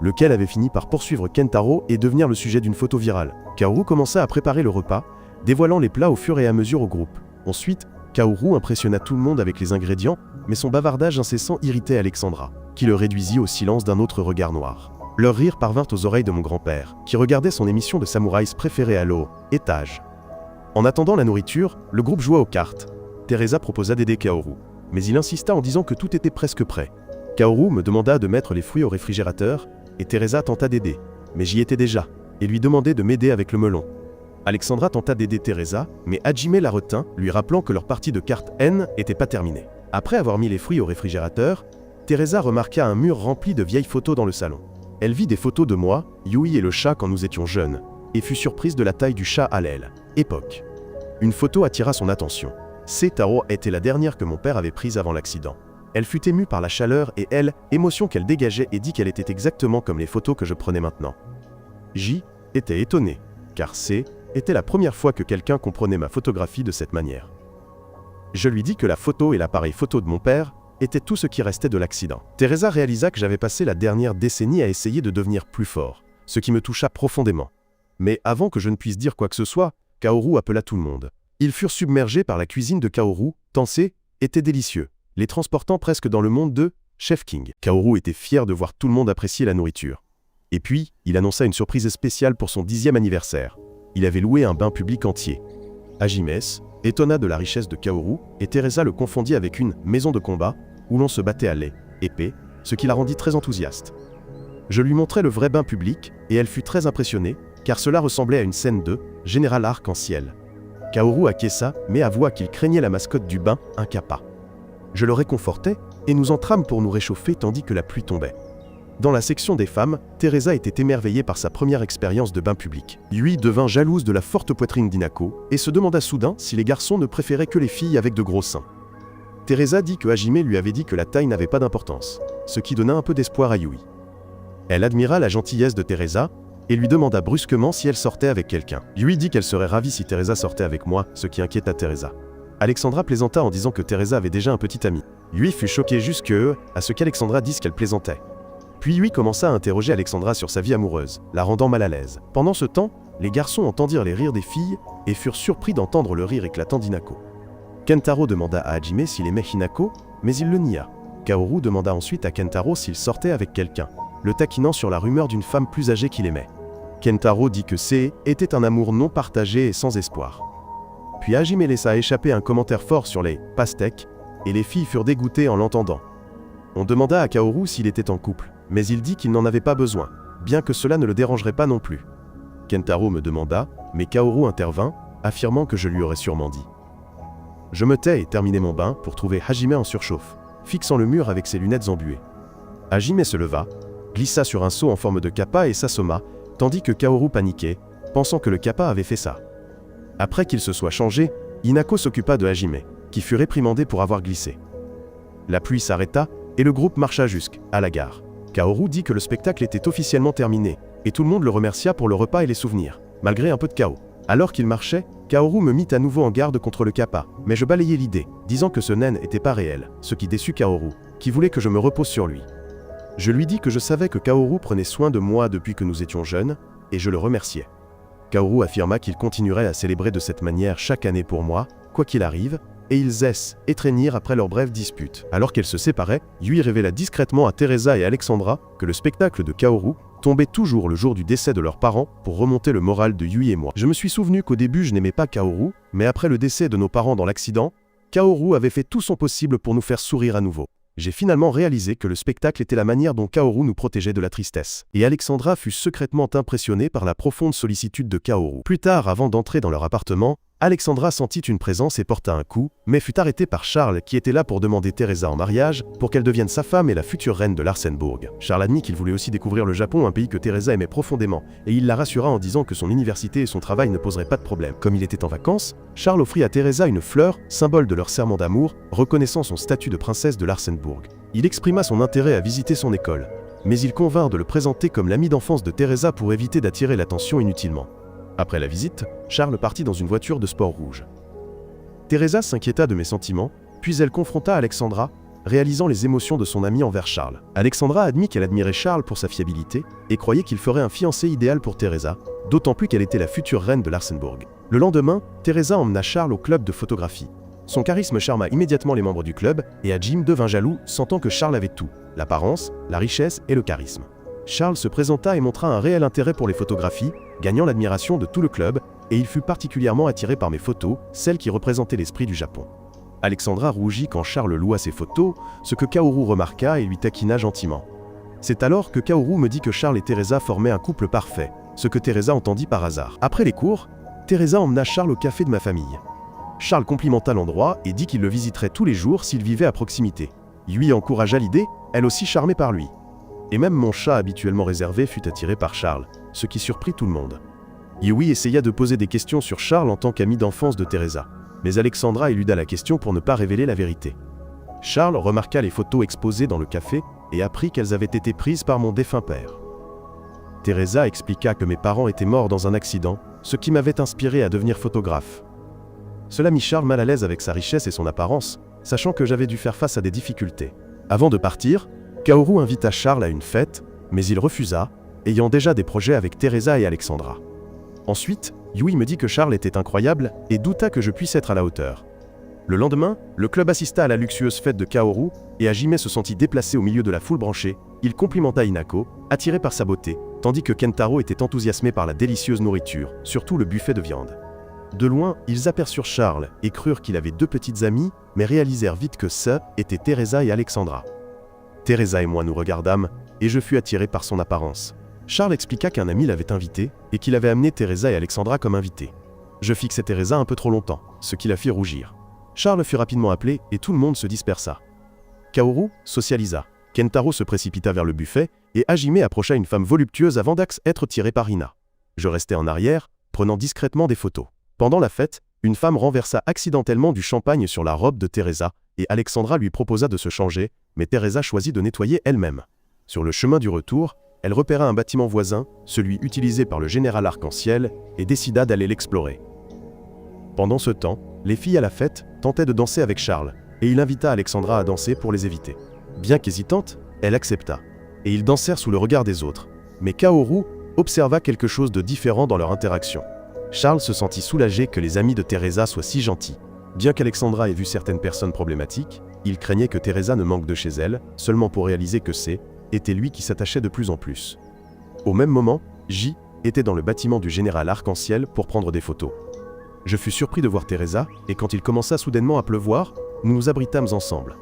lequel avait fini par poursuivre Kentaro et devenir le sujet d'une photo virale. Kaoru commença à préparer le repas, dévoilant les plats au fur et à mesure au groupe. Ensuite, Kaoru impressionna tout le monde avec les ingrédients, mais son bavardage incessant irritait Alexandra, qui le réduisit au silence d'un autre regard noir. Leur rire parvint aux oreilles de mon grand-père, qui regardait son émission de samouraïs préférée à l'eau, Étage. En attendant la nourriture, le groupe joua aux cartes. Teresa proposa d'aider Kaoru, mais il insista en disant que tout était presque prêt. Kaoru me demanda de mettre les fruits au réfrigérateur, et Teresa tenta d'aider, mais j'y étais déjà, et lui demandait de m'aider avec le melon. Alexandra tenta d'aider Teresa, mais Hajime la retint, lui rappelant que leur partie de cartes N n'était pas terminée. Après avoir mis les fruits au réfrigérateur, Teresa remarqua un mur rempli de vieilles photos dans le salon. Elle vit des photos de moi, Yui et le chat quand nous étions jeunes, et fut surprise de la taille du chat à l'aile. Époque. Une photo attira son attention. Taro était la dernière que mon père avait prise avant l'accident. Elle fut émue par la chaleur et émotion qu'elle dégageait et dit qu'elle était exactement comme les photos que je prenais maintenant. J était étonné, car était la première fois que quelqu'un comprenait ma photographie de cette manière. Je lui dis que la photo et l'appareil photo de mon père étaient tout ce qui restait de l'accident. Teresa réalisa que j'avais passé la dernière décennie à essayer de devenir plus fort, ce qui me toucha profondément. Mais avant que je ne puisse dire quoi que ce soit, Kaoru appela tout le monde. Ils furent submergés par la cuisine de Kaoru, tant était délicieux, les transportant presque dans le monde de Chef King. Kaoru était fier de voir tout le monde apprécier la nourriture. Et puis, il annonça une surprise spéciale pour son 10e anniversaire. Il avait loué un bain public entier. Hajime étonna de la richesse de Kaoru, et Teresa le confondit avec une maison de combat, où l'on se battait à l'épée, ce qui la rendit très enthousiaste. Je lui montrai le vrai bain public, et elle fut très impressionnée, car cela ressemblait à une scène de Général Arc-en-Ciel. Kaoru acquiesça, mais avoua qu'il craignait la mascotte du bain, un kappa. Je le réconfortai, et nous entrâmes pour nous réchauffer tandis que la pluie tombait. Dans la section des femmes, Teresa était émerveillée par sa première expérience de bain public. Yui devint jalouse de la forte poitrine d'Hinako, et se demanda soudain si les garçons ne préféraient que les filles avec de gros seins. Teresa dit que Hajime lui avait dit que la taille n'avait pas d'importance, ce qui donna un peu d'espoir à Yui. Elle admira la gentillesse de Teresa, et lui demanda brusquement si elle sortait avec quelqu'un. Yui dit qu'elle serait ravie si Teresa sortait avec moi, ce qui inquiéta Teresa. Alexandra plaisanta en disant que Teresa avait déjà un petit ami. Yui fut choqué jusque à ce qu'Alexandra dise qu'elle plaisantait. Puis Yui commença à interroger Alexandra sur sa vie amoureuse, la rendant mal à l'aise. Pendant ce temps, les garçons entendirent les rires des filles et furent surpris d'entendre le rire éclatant d'Hinako. Kentaro demanda à Hajime s'il aimait Hinako, mais il le nia. Kaoru demanda ensuite à Kentaro s'il sortait avec quelqu'un, le taquinant sur la rumeur d'une femme plus âgée qu'il aimait. Kentaro dit que était un amour non partagé et sans espoir. Puis Hajime laissa échapper un commentaire fort sur les pastèques, et les filles furent dégoûtées en l'entendant. On demanda à Kaoru s'il était en couple, mais il dit qu'il n'en avait pas besoin, bien que cela ne le dérangerait pas non plus. Kentaro me demanda, mais Kaoru intervint, affirmant que je lui aurais sûrement dit. Je me tais et terminai mon bain pour trouver Hajime en surchauffe, fixant le mur avec ses lunettes embuées. Hajime se leva, glissa sur un seau en forme de kappa et s'assomma, tandis que Kaoru paniquait, pensant que le kappa avait fait ça. Après qu'il se soit changé, Hinako s'occupa de Hajime, qui fut réprimandé pour avoir glissé. La pluie s'arrêta, et le groupe marcha jusqu'à la gare. Kaoru dit que le spectacle était officiellement terminé, et tout le monde le remercia pour le repas et les souvenirs, malgré un peu de chaos. Alors qu'il marchait, Kaoru me mit à nouveau en garde contre le kappa, mais je balayai l'idée, disant que ce naine n'était pas réel, ce qui déçut Kaoru, qui voulait que je me repose sur lui. Je lui dis que je savais que Kaoru prenait soin de moi depuis que nous étions jeunes, et je le remerciais. Kaoru affirma qu'il continuerait à célébrer de cette manière chaque année pour moi, quoi qu'il arrive, et ils étreignirent après leur brève dispute. Alors qu'elles se séparaient, Yui révéla discrètement à Teresa et Alexandra que le spectacle de Kaoru tombait toujours le jour du décès de leurs parents pour remonter le moral de Yui et moi. Je me suis souvenu qu'au début je n'aimais pas Kaoru, mais après le décès de nos parents dans l'accident, Kaoru avait fait tout son possible pour nous faire sourire à nouveau. J'ai finalement réalisé que le spectacle était la manière dont Kaoru nous protégeait de la tristesse. Et Alexandra fut secrètement impressionnée par la profonde sollicitude de Kaoru. Plus tard, avant d'entrer dans leur appartement, Alexandra sentit une présence et porta un coup, mais fut arrêtée par Charles qui était là pour demander Teresa en mariage, pour qu'elle devienne sa femme et la future reine de Larsenbourg. Charles admit qu'il voulait aussi découvrir le Japon, un pays que Teresa aimait profondément, et il la rassura en disant que son université et son travail ne poseraient pas de problème. Comme il était en vacances, Charles offrit à Teresa une fleur, symbole de leur serment d'amour, reconnaissant son statut de princesse de Larsenbourg. Il exprima son intérêt à visiter son école, mais il convint de le présenter comme l'ami d'enfance de Teresa pour éviter d'attirer l'attention inutilement. Après la visite, Charles partit dans une voiture de sport rouge. Teresa s'inquiéta de mes sentiments, puis elle confronta Alexandra, réalisant les émotions de son ami envers Charles. Alexandra admit qu'elle admirait Charles pour sa fiabilité et croyait qu'il ferait un fiancé idéal pour Teresa, d'autant plus qu'elle était la future reine de Larsenbourg. Le lendemain, Teresa emmena Charles au club de photographie. Son charisme charma immédiatement les membres du club et Hajime devint jaloux, sentant que Charles avait tout, l'apparence, la richesse et le charisme. Charles se présenta et montra un réel intérêt pour les photographies, gagnant l'admiration de tout le club, et il fut particulièrement attiré par mes photos, celles qui représentaient l'esprit du Japon. Alexandra rougit quand Charles loua ses photos, ce que Kaoru remarqua et lui taquina gentiment. C'est alors que Kaoru me dit que Charles et Teresa formaient un couple parfait, ce que Teresa entendit par hasard. Après les cours, Teresa emmena Charles au café de ma famille. Charles complimenta l'endroit et dit qu'il le visiterait tous les jours s'il vivait à proximité. Yui encouragea l'idée, elle aussi charmée par lui. Et même mon chat habituellement réservé fut attiré par Charles, ce qui surprit tout le monde. Yui essaya de poser des questions sur Charles en tant qu'ami d'enfance de Teresa, mais Alexandra éluda la question pour ne pas révéler la vérité. Charles remarqua les photos exposées dans le café et apprit qu'elles avaient été prises par mon défunt père. Teresa expliqua que mes parents étaient morts dans un accident, ce qui m'avait inspiré à devenir photographe. Cela mit Charles mal à l'aise avec sa richesse et son apparence, sachant que j'avais dû faire face à des difficultés. Avant de partir, Kaoru invita Charles à une fête, mais il refusa, ayant déjà des projets avec Teresa et Alexandra. Ensuite, Yui me dit que Charles était incroyable et douta que je puisse être à la hauteur. Le lendemain, le club assista à la luxueuse fête de Kaoru et Hajime se sentit déplacé au milieu de la foule branchée. Il complimenta Hinako, attiré par sa beauté, tandis que Kentaro était enthousiasmé par la délicieuse nourriture, surtout le buffet de viande. De loin, ils aperçurent Charles et crurent qu'il avait deux petites amies, mais réalisèrent vite que ce étaient Teresa et Alexandra. Teresa et moi nous regardâmes, et je fus attiré par son apparence. Charles expliqua qu'un ami l'avait invité, et qu'il avait amené Teresa et Alexandra comme invités. Je fixai Teresa un peu trop longtemps, ce qui la fit rougir. Charles fut rapidement appelé, et tout le monde se dispersa. Kaoru socialisa. Kentaro se précipita vers le buffet, et Hajime approcha une femme voluptueuse avant d'être tirée par Hina. Je restai en arrière, prenant discrètement des photos. Pendant la fête, une femme renversa accidentellement du champagne sur la robe de Teresa, et Alexandra lui proposa de se changer, mais Teresa choisit de nettoyer elle-même. Sur le chemin du retour, elle repéra un bâtiment voisin, celui utilisé par le général Arc-en-Ciel, et décida d'aller l'explorer. Pendant ce temps, les filles à la fête tentaient de danser avec Charles, et il invita Alexandra à danser pour les éviter. Bien qu'hésitante, elle accepta, et ils dansèrent sous le regard des autres. Mais Kaoru observa quelque chose de différent dans leur interaction. Charles se sentit soulagé que les amis de Teresa soient si gentils. Bien qu'Alexandra ait vu certaines personnes problématiques, il craignait que Teresa ne manque de chez elle, seulement pour réaliser que était lui qui s'attachait de plus en plus. Au même moment, J était dans le bâtiment du général Arc-en-Ciel pour prendre des photos. Je fus surpris de voir Teresa, et quand il commença soudainement à pleuvoir, nous nous abritâmes ensemble.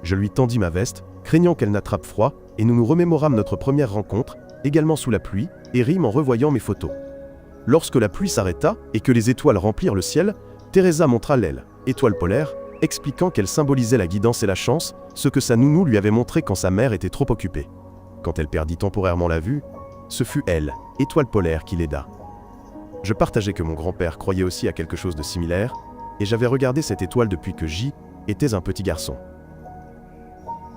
Je lui tendis ma veste, craignant qu'elle n'attrape froid, et nous nous remémorâmes notre première rencontre, également sous la pluie, et rîmes en revoyant mes photos. Lorsque la pluie s'arrêta et que les étoiles remplirent le ciel, Teresa montra l'aile, étoile polaire, expliquant qu'elle symbolisait la guidance et la chance, ce que sa nounou lui avait montré quand sa mère était trop occupée. Quand elle perdit temporairement la vue, ce fut elle, étoile polaire, qui l'aida. Je partageais que mon grand-père croyait aussi à quelque chose de similaire, et j'avais regardé cette étoile depuis que J était un petit garçon.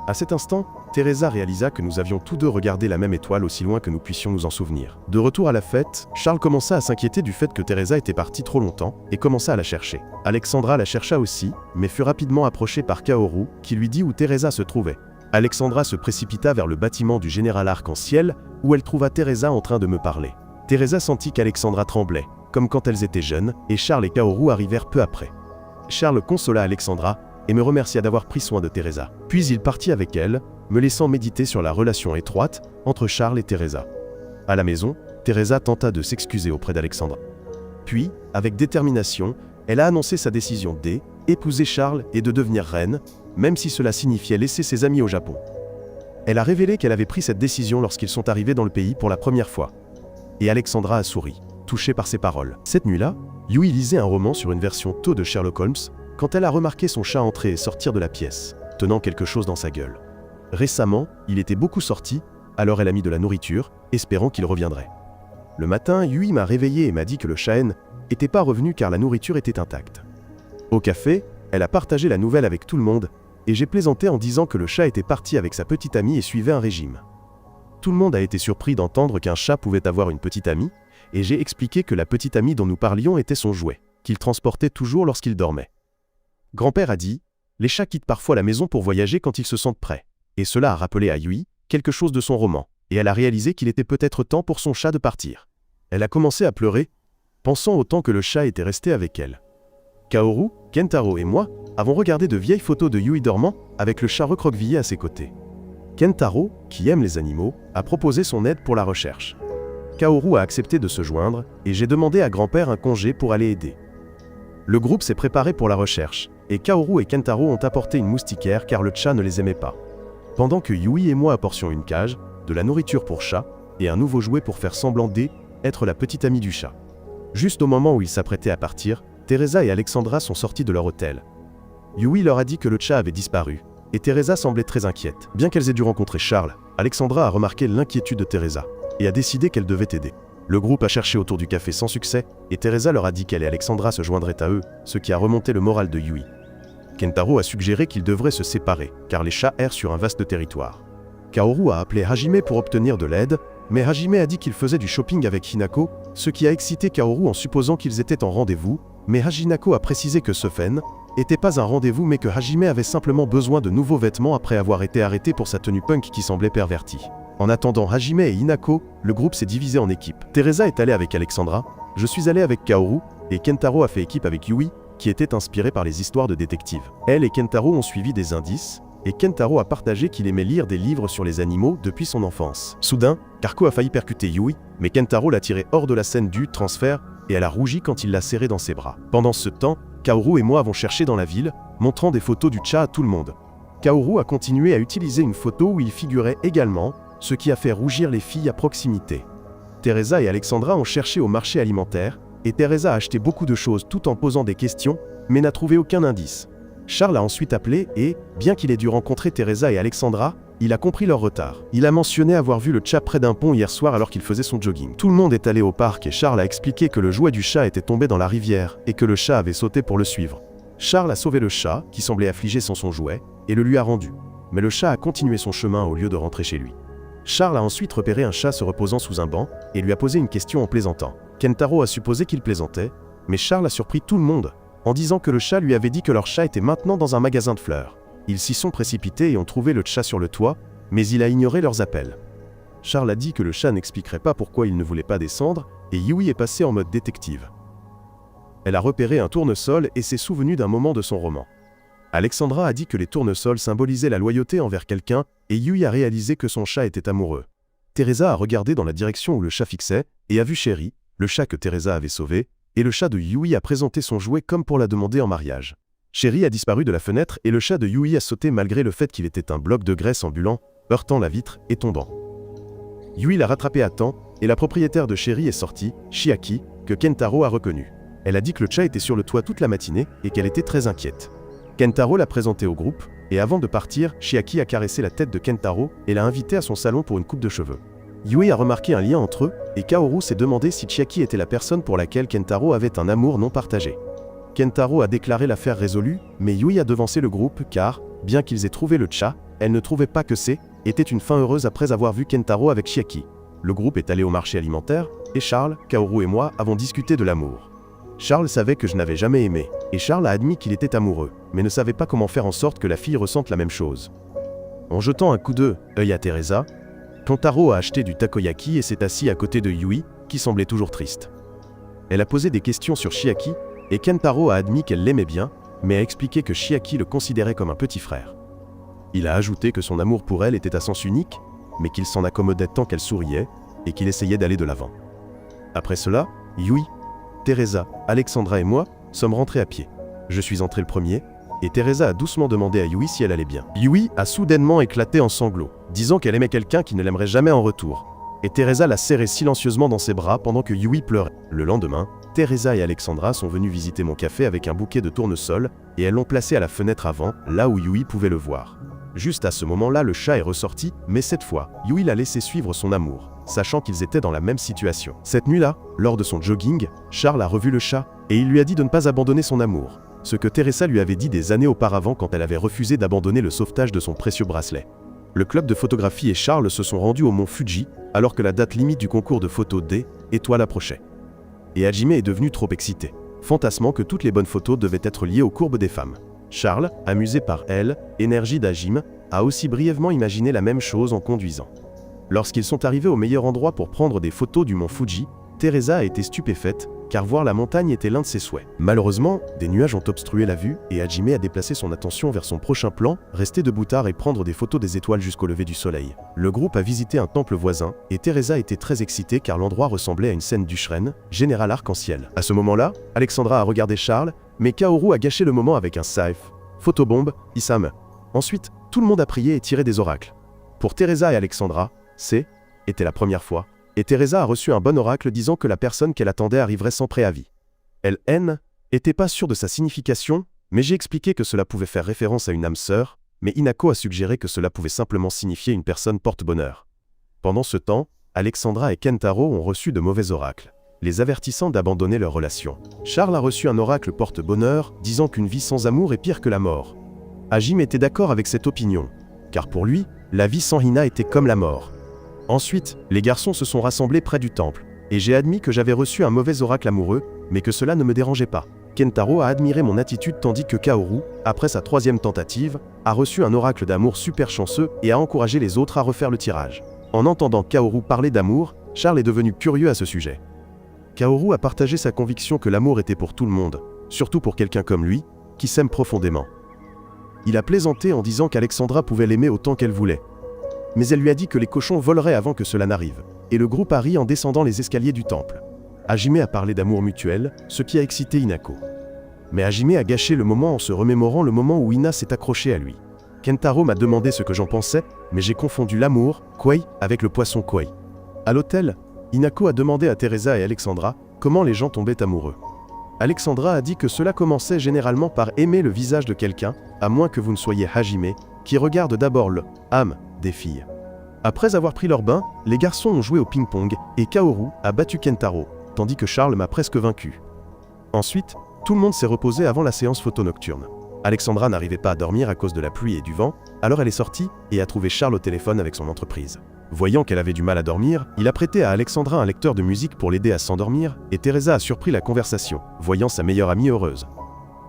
À cet instant, Teresa réalisa que nous avions tous deux regardé la même étoile aussi loin que nous puissions nous en souvenir. De retour à la fête, Charles commença à s'inquiéter du fait que Teresa était partie trop longtemps et commença à la chercher. Alexandra la chercha aussi, mais fut rapidement approchée par Kaoru, qui lui dit où Teresa se trouvait. Alexandra se précipita vers le bâtiment du général Arc-en-Ciel, où elle trouva Teresa en train de me parler. Teresa sentit qu'Alexandra tremblait, comme quand elles étaient jeunes, et Charles et Kaoru arrivèrent peu après. Charles consola Alexandra, et me remercia d'avoir pris soin de Teresa. Puis il partit avec elle, me laissant méditer sur la relation étroite entre Charles et Teresa. À la maison, Teresa tenta de s'excuser auprès d'Alexandra. Puis, avec détermination, elle a annoncé sa décision d'épouser Charles et de devenir reine, même si cela signifiait laisser ses amis au Japon. Elle a révélé qu'elle avait pris cette décision lorsqu'ils sont arrivés dans le pays pour la première fois. Et Alexandra a souri, touchée par ses paroles. Cette nuit-là, Yui lisait un roman sur une version tôt de Sherlock Holmes, quand elle a remarqué son chat entrer et sortir de la pièce, tenant quelque chose dans sa gueule. Récemment, il était beaucoup sorti, alors elle a mis de la nourriture, espérant qu'il reviendrait. Le matin, Yui m'a réveillé et m'a dit que le chat n'était pas revenu car la nourriture était intacte. Au café, elle a partagé la nouvelle avec tout le monde, et j'ai plaisanté en disant que le chat était parti avec sa petite amie et suivait un régime. Tout le monde a été surpris d'entendre qu'un chat pouvait avoir une petite amie, et j'ai expliqué que la petite amie dont nous parlions était son jouet, qu'il transportait toujours lorsqu'il dormait. Grand-père a dit « Les chats quittent parfois la maison pour voyager quand ils se sentent prêts ». Et cela a rappelé à Yui quelque chose de son roman, et elle a réalisé qu'il était peut-être temps pour son chat de partir. Elle a commencé à pleurer, pensant au temps que le chat était resté avec elle. Kaoru, Kentaro et moi avons regardé de vieilles photos de Yui dormant avec le chat recroquevillé à ses côtés. Kentaro, qui aime les animaux, a proposé son aide pour la recherche. Kaoru a accepté de se joindre, et j'ai demandé à grand-père un congé pour aller aider. Le groupe s'est préparé pour la recherche, et Kaoru et Kentaro ont apporté une moustiquaire car le chat ne les aimait pas. Pendant que Yui et moi apportions une cage, de la nourriture pour chat, et un nouveau jouet pour faire semblant d'être la petite amie du chat. Juste au moment où ils s'apprêtaient à partir, Teresa et Alexandra sont sortis de leur hôtel. Yui leur a dit que le chat avait disparu, et Teresa semblait très inquiète. Bien qu'elles aient dû rencontrer Charles, Alexandra a remarqué l'inquiétude de Teresa et a décidé qu'elle devait aider. Le groupe a cherché autour du café sans succès et Teresa leur a dit qu'elle et Alexandra se joindraient à eux, ce qui a remonté le moral de Yui. Kentaro a suggéré qu'ils devraient se séparer, car les chats errent sur un vaste territoire. Kaoru a appelé Hajime pour obtenir de l'aide, mais Hajime a dit qu'il faisait du shopping avec Hinako, ce qui a excité Kaoru en supposant qu'ils étaient en rendez-vous, mais Hajinako a précisé que ce n'était pas un rendez-vous mais que Hajime avait simplement besoin de nouveaux vêtements après avoir été arrêté pour sa tenue punk qui semblait pervertie. En attendant Hajime et Hinako, le groupe s'est divisé en équipes. Teresa est allée avec Alexandra, je suis allé avec Kaoru, et Kentaro a fait équipe avec Yui, qui était inspiré par les histoires de détectives. Elle et Kentaro ont suivi des indices, et Kentaro a partagé qu'il aimait lire des livres sur les animaux depuis son enfance. Soudain, Karko a failli percuter Yui, mais Kentaro l'a tiré hors de la scène du transfert, et elle a rougi quand il l'a serré dans ses bras. Pendant ce temps, Kaoru et moi avons cherché dans la ville, montrant des photos du chat à tout le monde. Kaoru a continué à utiliser une photo où il figurait également, ce qui a fait rougir les filles à proximité. Teresa et Alexandra ont cherché au marché alimentaire, et Teresa a acheté beaucoup de choses tout en posant des questions, mais n'a trouvé aucun indice. Charles a ensuite appelé et, bien qu'il ait dû rencontrer Teresa et Alexandra, il a compris leur retard. Il a mentionné avoir vu le chat près d'un pont hier soir alors qu'il faisait son jogging. Tout le monde est allé au parc et Charles a expliqué que le jouet du chat était tombé dans la rivière et que le chat avait sauté pour le suivre. Charles a sauvé le chat, qui semblait affligé sans son jouet, et le lui a rendu. Mais le chat a continué son chemin au lieu de rentrer chez lui. Charles a ensuite repéré un chat se reposant sous un banc et lui a posé une question en plaisantant. Kentaro a supposé qu'il plaisantait, mais Charles a surpris tout le monde en disant que le chat lui avait dit que leur chat était maintenant dans un magasin de fleurs. Ils s'y sont précipités et ont trouvé le chat sur le toit, mais il a ignoré leurs appels. Charles a dit que le chat n'expliquerait pas pourquoi il ne voulait pas descendre, et Yui est passé en mode détective. Elle a repéré un tournesol et s'est souvenue d'un moment de son roman. Alexandra a dit que les tournesols symbolisaient la loyauté envers quelqu'un, et Yui a réalisé que son chat était amoureux. Teresa a regardé dans la direction où le chat fixait, et a vu Chéri, le chat que Teresa avait sauvé, et le chat de Yui a présenté son jouet comme pour la demander en mariage. Chéri a disparu de la fenêtre et le chat de Yui a sauté malgré le fait qu'il était un bloc de graisse ambulant, heurtant la vitre et tombant. Yui l'a rattrapé à temps, et la propriétaire de Chéri est sortie, Chiaki, que Kentaro a reconnue. Elle a dit que le chat était sur le toit toute la matinée et qu'elle était très inquiète. Kentaro l'a présenté au groupe, et avant de partir, Chiaki a caressé la tête de Kentaro et l'a invité à son salon pour une coupe de cheveux. Yui a remarqué un lien entre eux, et Kaoru s'est demandé si Chiaki était la personne pour laquelle Kentaro avait un amour non partagé. Kentaro a déclaré l'affaire résolue, mais Yui a devancé le groupe car, bien qu'ils aient trouvé le chat, elle ne trouvait pas que était une fin heureuse après avoir vu Kentaro avec Chiaki. Le groupe est allé au marché alimentaire, et Charles, Kaoru et moi avons discuté de l'amour. Charles savait que je n'avais jamais aimé, et Charles a admis qu'il était amoureux, mais ne savait pas comment faire en sorte que la fille ressente la même chose. En jetant un coup d'œil à Teresa, Kentaro a acheté du takoyaki et s'est assis à côté de Yui, qui semblait toujours triste. Elle a posé des questions sur Chiaki, et Kentaro a admis qu'elle l'aimait bien, mais a expliqué que Chiaki le considérait comme un petit frère. Il a ajouté que son amour pour elle était à sens unique, mais qu'il s'en accommodait tant qu'elle souriait, et qu'il essayait d'aller de l'avant. Après cela, Yui, Teresa, Alexandra et moi sommes rentrés à pied. Je suis entré le premier, et Teresa a doucement demandé à Yui si elle allait bien. Yui a soudainement éclaté en sanglots, disant qu'elle aimait quelqu'un qui ne l'aimerait jamais en retour. Et Teresa l'a serré silencieusement dans ses bras pendant que Yui pleurait. Le lendemain, Teresa et Alexandra sont venues visiter mon café avec un bouquet de tournesol, et elles l'ont placé à la fenêtre avant, là où Yui pouvait le voir. Juste à ce moment-là, le chat est ressorti, mais cette fois, Yui l'a laissé suivre son amour, sachant qu'ils étaient dans la même situation. Cette nuit-là, lors de son jogging, Charles a revu le chat, et il lui a dit de ne pas abandonner son amour. Ce que Teresa lui avait dit des années auparavant quand elle avait refusé d'abandonner le sauvetage de son précieux bracelet. Le club de photographie et Charles se sont rendus au mont Fuji, alors que la date limite du concours de photos d'étoiles approchait. Et Hajime est devenu trop excité, fantasmant que toutes les bonnes photos devaient être liées aux courbes des femmes. Charles, amusé par l'énergie d'Hajime, a aussi brièvement imaginé la même chose en conduisant. Lorsqu'ils sont arrivés au meilleur endroit pour prendre des photos du mont Fuji, Teresa a été stupéfaite, car voir la montagne était l'un de ses souhaits. Malheureusement, des nuages ont obstrué la vue, et Hajime a déplacé son attention vers son prochain plan, rester debout tard et prendre des photos des étoiles jusqu'au lever du soleil. Le groupe a visité un temple voisin, et Teresa était très excitée car l'endroit ressemblait à une scène d'Ushren, général arc-en-ciel. À ce moment-là, Alexandra a regardé Charles, mais Kaoru a gâché le moment avec un safe, photobombe, Isam. Ensuite, tout le monde a prié et tiré des oracles. Pour Teresa et Alexandra, était la première fois, et Teresa a reçu un bon oracle disant que la personne qu'elle attendait arriverait sans préavis. Elle n'était pas sûre de sa signification, mais j'ai expliqué que cela pouvait faire référence à une âme sœur, mais Hinako a suggéré que cela pouvait simplement signifier une personne porte-bonheur. Pendant ce temps, Alexandra et Kentaro ont reçu de mauvais oracles, les avertissant d'abandonner leur relation. Charles a reçu un oracle porte-bonheur, disant qu'une vie sans amour est pire que la mort. Hajime était d'accord avec cette opinion, car pour lui, la vie sans Hina était comme la mort. Ensuite, les garçons se sont rassemblés près du temple, et j'ai admis que j'avais reçu un mauvais oracle amoureux, mais que cela ne me dérangeait pas. Kentaro a admiré mon attitude tandis que Kaoru, après sa 3e tentative, a reçu un oracle d'amour super chanceux et a encouragé les autres à refaire le tirage. En entendant Kaoru parler d'amour, Charles est devenu curieux à ce sujet. Kaoru a partagé sa conviction que l'amour était pour tout le monde, surtout pour quelqu'un comme lui, qui s'aime profondément. Il a plaisanté en disant qu'Alexandra pouvait l'aimer autant qu'elle voulait. Mais elle lui a dit que les cochons voleraient avant que cela n'arrive, et le groupe a ri en descendant les escaliers du temple. Hajime a parlé d'amour mutuel, ce qui a excité Hinako. Mais Hajime a gâché le moment en se remémorant le moment où Hina s'est accrochée à lui. Kentaro m'a demandé ce que j'en pensais, mais j'ai confondu l'amour, koi, avec le poisson koi. À l'hôtel, Hinako a demandé à Teresa et Alexandra comment les gens tombaient amoureux. Alexandra a dit que cela commençait généralement par aimer le visage de quelqu'un, à moins que vous ne soyez Hajime, qui regarde d'abord le âme des filles. Après avoir pris leur bain, les garçons ont joué au ping-pong et Kaoru a battu Kentaro, tandis que Charles m'a presque vaincu. Ensuite, tout le monde s'est reposé avant la séance photo nocturne. Alexandra n'arrivait pas à dormir à cause de la pluie et du vent, alors elle est sortie et a trouvé Charles au téléphone avec son entreprise. Voyant qu'elle avait du mal à dormir, il a prêté à Alexandra un lecteur de musique pour l'aider à s'endormir, et Teresa a surpris la conversation, voyant sa meilleure amie heureuse.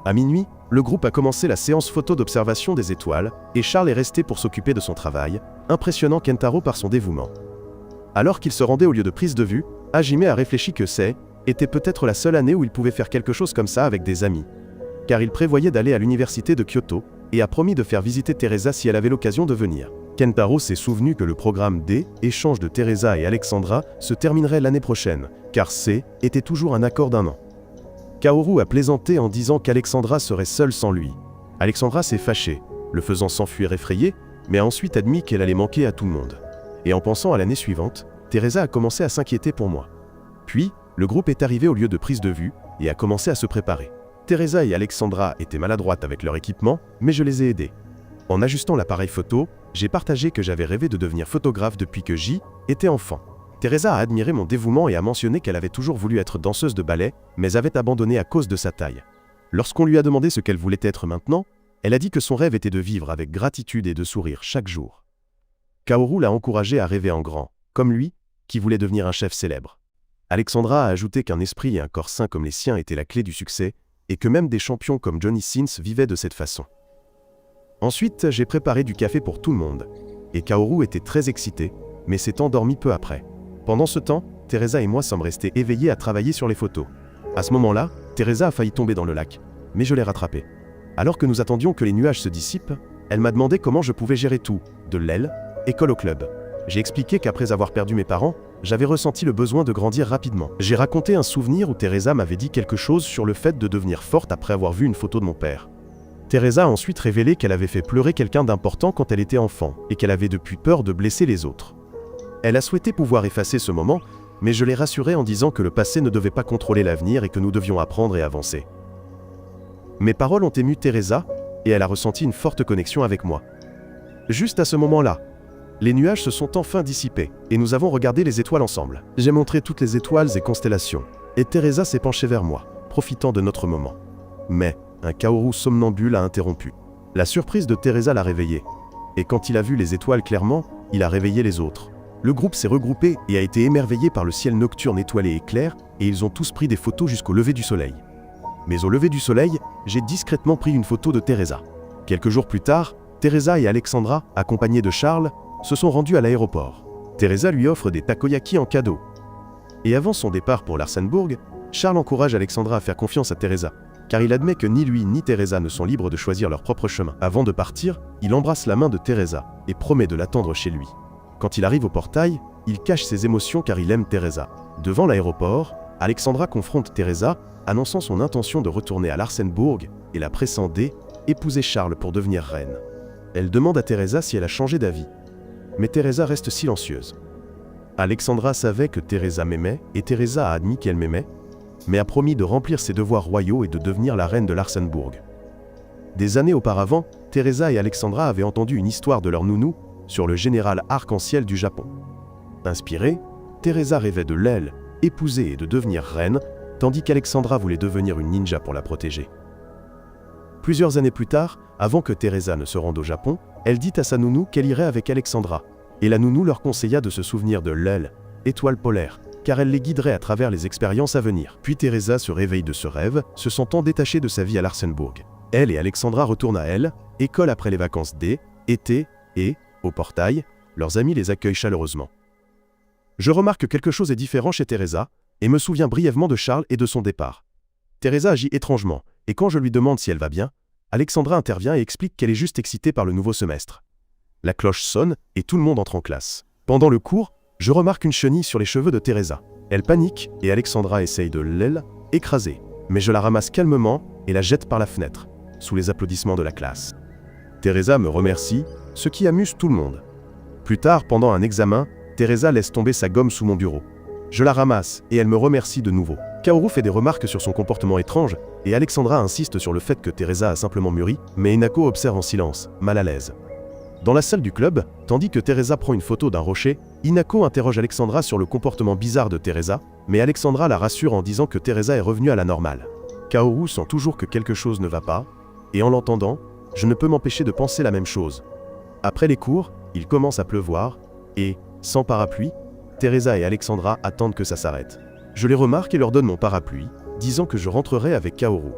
À minuit, le groupe a commencé la séance photo d'observation des étoiles, et Charles est resté pour s'occuper de son travail, impressionnant Kentaro par son dévouement. Alors qu'il se rendait au lieu de prise de vue, Hajime a réfléchi que était peut-être la seule année où il pouvait faire quelque chose comme ça avec des amis. Car il prévoyait d'aller à l'université de Kyoto, et a promis de faire visiter Teresa si elle avait l'occasion de venir. Kentaro s'est souvenu que le programme D, échange de Teresa et Alexandra, se terminerait l'année prochaine, car était toujours un accord d'1 an. Kaoru a plaisanté en disant qu'Alexandra serait seule sans lui. Alexandra s'est fâchée, le faisant s'enfuir effrayée, mais a ensuite admis qu'elle allait manquer à tout le monde. Et en pensant à l'année suivante, Teresa a commencé à s'inquiéter pour moi. Puis, le groupe est arrivé au lieu de prise de vue, et a commencé à se préparer. Teresa et Alexandra étaient maladroites avec leur équipement, mais je les ai aidés. En ajustant l'appareil photo, j'ai partagé que j'avais rêvé de devenir photographe depuis que j'étais enfant. Teresa a admiré mon dévouement et a mentionné qu'elle avait toujours voulu être danseuse de ballet, mais avait abandonné à cause de sa taille. Lorsqu'on lui a demandé ce qu'elle voulait être maintenant, elle a dit que son rêve était de vivre avec gratitude et de sourire chaque jour. Kaoru l'a encouragée à rêver en grand, comme lui, qui voulait devenir un chef célèbre. Alexandra a ajouté qu'un esprit et un corps sains comme les siens étaient la clé du succès, et que même des champions comme Johnny Sins vivaient de cette façon. Ensuite, j'ai préparé du café pour tout le monde, et Kaoru était très excité, mais s'est endormi peu après. Pendant ce temps, Teresa et moi sommes restés éveillés à travailler sur les photos. À ce moment-là, Teresa a failli tomber dans le lac, mais je l'ai rattrapée. Alors que nous attendions que les nuages se dissipent, elle m'a demandé comment je pouvais gérer tout, de l'aile, école au club. J'ai expliqué qu'après avoir perdu mes parents, j'avais ressenti le besoin de grandir rapidement. J'ai raconté un souvenir où Teresa m'avait dit quelque chose sur le fait de devenir forte après avoir vu une photo de mon père. Teresa a ensuite révélé qu'elle avait fait pleurer quelqu'un d'important quand elle était enfant, et qu'elle avait depuis peur de blesser les autres. Elle a souhaité pouvoir effacer ce moment, mais je l'ai rassurée en disant que le passé ne devait pas contrôler l'avenir et que nous devions apprendre et avancer. Mes paroles ont ému Teresa, et elle a ressenti une forte connexion avec moi. Juste à ce moment-là, les nuages se sont enfin dissipés, et nous avons regardé les étoiles ensemble. J'ai montré toutes les étoiles et constellations, et Teresa s'est penchée vers moi, profitant de notre moment. Mais un Kaoru somnambule a interrompu. La surprise de Teresa l'a réveillé, et quand il a vu les étoiles clairement, il a réveillé les autres. Le groupe s'est regroupé et a été émerveillé par le ciel nocturne étoilé et clair, et ils ont tous pris des photos jusqu'au lever du soleil. Mais au lever du soleil, j'ai discrètement pris une photo de Teresa. Quelques jours plus tard, Teresa et Alexandra, accompagnées de Charles, se sont rendus à l'aéroport. Teresa lui offre des takoyaki en cadeau. Et avant son départ pour l'Arsenburg, Charles encourage Alexandra à faire confiance à Teresa, car il admet que ni lui ni Teresa ne sont libres de choisir leur propre chemin. Avant de partir, il embrasse la main de Teresa et promet de l'attendre chez lui. Quand il arrive au portail, il cache ses émotions car il aime Teresa. Devant l'aéroport, Alexandra confronte Teresa, annonçant son intention de retourner à l'Arsenburg et la pressant d'épouser Charles pour devenir reine. Elle demande à Teresa si elle a changé d'avis. Mais Teresa reste silencieuse. Alexandra savait que Teresa m'aimait et Teresa a admis qu'elle m'aimait, mais a promis de remplir ses devoirs royaux et de devenir la reine de l'Arsenburg. Des années auparavant, Teresa et Alexandra avaient entendu une histoire de leur nounou sur le général arc-en-ciel du Japon. Inspirée, Teresa rêvait de l'aile, épouser et de devenir reine, tandis qu'Alexandra voulait devenir une ninja pour la protéger. Plusieurs années plus tard, avant que Teresa ne se rende au Japon, elle dit à sa nounou qu'elle irait avec Alexandra, et la nounou leur conseilla de se souvenir de l'aile, étoile polaire, car elle les guiderait à travers les expériences à venir. Puis Teresa se réveille de ce rêve, se sentant détachée de sa vie à Larsenburg. Elle et Alexandra retournent à elle, école après les vacances d'été, et, au portail, leurs amis les accueillent chaleureusement. Je remarque que quelque chose est différent chez Teresa, et me souviens brièvement de Charles et de son départ. Teresa agit étrangement, et quand je lui demande si elle va bien, Alexandra intervient et explique qu'elle est juste excitée par le nouveau semestre. La cloche sonne, et tout le monde entre en classe. Pendant le cours, je remarque une chenille sur les cheveux de Teresa. Elle panique, et Alexandra essaye de l'écraser, mais je la ramasse calmement et la jette par la fenêtre, sous les applaudissements de la classe. Teresa me remercie, ce qui amuse tout le monde. Plus tard, pendant un examen, Teresa laisse tomber sa gomme sous mon bureau. Je la ramasse et elle me remercie de nouveau. Kaoru fait des remarques sur son comportement étrange et Alexandra insiste sur le fait que Teresa a simplement mûri, mais Inako observe en silence, mal à l'aise. Dans la salle du club, tandis que Teresa prend une photo d'un rocher, Inako interroge Alexandra sur le comportement bizarre de Teresa, mais Alexandra la rassure en disant que Teresa est revenue à la normale. Kaoru sent toujours que quelque chose ne va pas, et en l'entendant, je ne peux m'empêcher de penser la même chose. Après les cours, il commence à pleuvoir, et, sans parapluie, Teresa et Alexandra attendent que ça s'arrête. Je les remarque et leur donne mon parapluie, disant que je rentrerai avec Kaoru.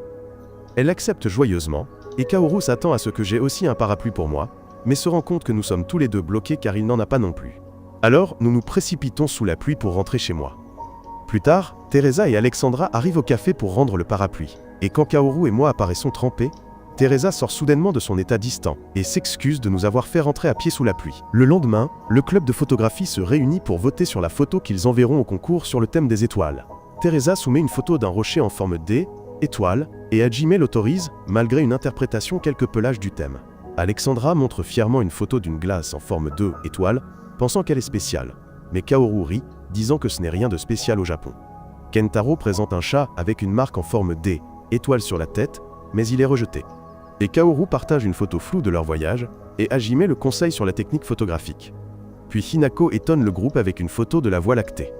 Elle accepte joyeusement, et Kaoru s'attend à ce que j'ai aussi un parapluie pour moi, mais se rend compte que nous sommes tous les deux bloqués car il n'en a pas non plus. Alors, nous nous précipitons sous la pluie pour rentrer chez moi. Plus tard, Teresa et Alexandra arrivent au café pour rendre le parapluie, et quand Kaoru et moi apparaissons trempés, Teresa sort soudainement de son état distant et s'excuse de nous avoir fait rentrer à pied sous la pluie. Le lendemain, le club de photographie se réunit pour voter sur la photo qu'ils enverront au concours sur le thème des étoiles. Teresa soumet une photo d'un rocher en forme d'étoile, et Hajime l'autorise, malgré une interprétation quelque peu lâche du thème. Alexandra montre fièrement une photo d'une glace en forme d'étoile, pensant qu'elle est spéciale, mais Kaoru rit, disant que ce n'est rien de spécial au Japon. Kentaro présente un chat avec une marque en forme d'étoile sur la tête, mais il est rejeté. Et Kaoru partage une photo floue de leur voyage, et Hajime le conseille sur la technique photographique. Puis Hinako étonne le groupe avec une photo de la Voie lactée.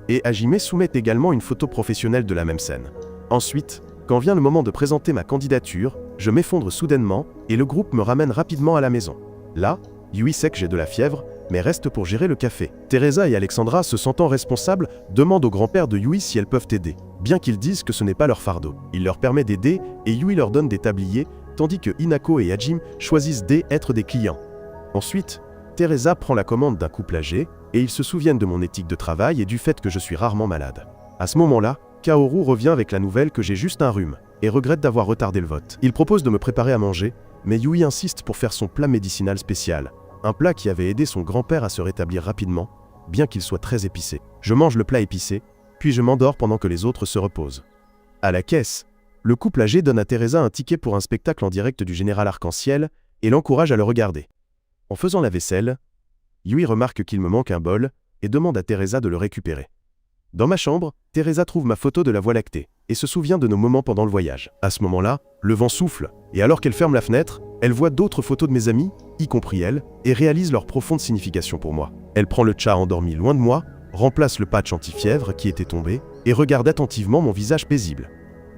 Et Hajime soumet également une photo professionnelle de la même scène. Ensuite, quand vient le moment de présenter ma candidature, je m'effondre soudainement, et le groupe me ramène rapidement à la maison. Là, Yui sait que j'ai de la fièvre, mais reste pour gérer le café. Teresa et Alexandra, se sentant responsables, demandent au grand-père de Yui si elles peuvent aider, bien qu'ils disent que ce n'est pas leur fardeau. Il leur permet d'aider, et Yui leur donne des tabliers, tandis que Hinako et Hajime choisissent d'être des clients. Ensuite, Teresa prend la commande d'un couple âgé, et ils se souviennent de mon éthique de travail et du fait que je suis rarement malade. À ce moment-là, Kaoru revient avec la nouvelle que j'ai juste un rhume, et regrette d'avoir retardé le vote. Il propose de me préparer à manger, mais Yui insiste pour faire son plat médicinal spécial, un plat qui avait aidé son grand-père à se rétablir rapidement, bien qu'il soit très épicé. Je mange le plat épicé, puis je m'endors pendant que les autres se reposent. À la caisse, le couple âgé donne à Teresa un ticket pour un spectacle en direct du Général Arc-en-Ciel et l'encourage à le regarder. En faisant la vaisselle, Yui remarque qu'il me manque un bol et demande à Teresa de le récupérer. Dans ma chambre, Teresa trouve ma photo de la Voie lactée et se souvient de nos moments pendant le voyage. À ce moment-là, le vent souffle, et alors qu'elle ferme la fenêtre, elle voit d'autres photos de mes amis, y compris elle, et réalise leur profonde signification pour moi. Elle prend le chat endormi loin de moi, remplace le patch anti-fièvre qui était tombé, et regarde attentivement mon visage paisible.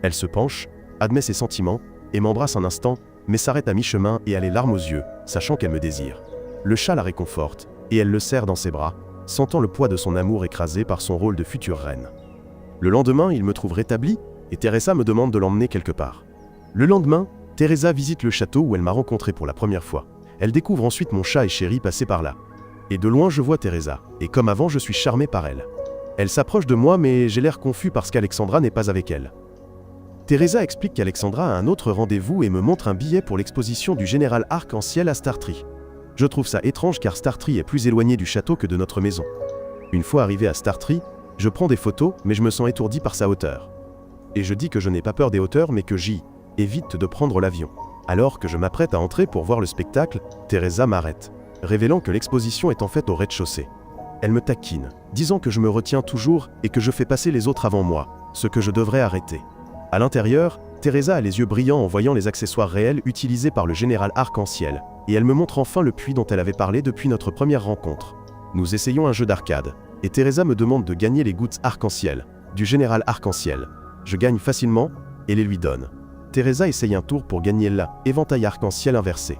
Elle se penche, admet ses sentiments, et m'embrasse un instant, mais s'arrête à mi-chemin et a les larmes aux yeux, sachant qu'elle me désire. Le chat la réconforte, et elle le serre dans ses bras, sentant le poids de son amour écrasé par son rôle de future reine. Le lendemain, il me trouve rétabli, et Teresa me demande de l'emmener quelque part. Le lendemain, Teresa visite le château où elle m'a rencontré pour la première fois. Elle découvre ensuite mon chat et Chéri passer par là. Et de loin, je vois Teresa, et comme avant, je suis charmé par elle. Elle s'approche de moi, mais j'ai l'air confus parce qu'Alexandra n'est pas avec elle. Teresa explique qu'Alexandra a un autre rendez-vous et me montre un billet pour l'exposition du Général Arc-en-Ciel à Startree. Je trouve ça étrange car Startree est plus éloigné du château que de notre maison. Une fois arrivé à Startree, je prends des photos, mais je me sens étourdi par sa hauteur. Et je dis que je n'ai pas peur des hauteurs, mais que j'évite de prendre l'avion. Alors que je m'apprête à entrer pour voir le spectacle, Teresa m'arrête, révélant que l'exposition est en fait au rez-de-chaussée. Elle me taquine, disant que je me retiens toujours et que je fais passer les autres avant moi, ce que je devrais arrêter. À l'intérieur, Teresa a les yeux brillants en voyant les accessoires réels utilisés par le général Arc-en-Ciel, et elle me montre enfin le puits dont elle avait parlé depuis notre première rencontre. Nous essayons un jeu d'arcade, et Teresa me demande de gagner les gouttes Arc-en-Ciel, du général Arc-en-Ciel. Je gagne facilement, et les lui donne. Teresa essaye un tour pour gagner l'éventail Arc-en-Ciel inversé.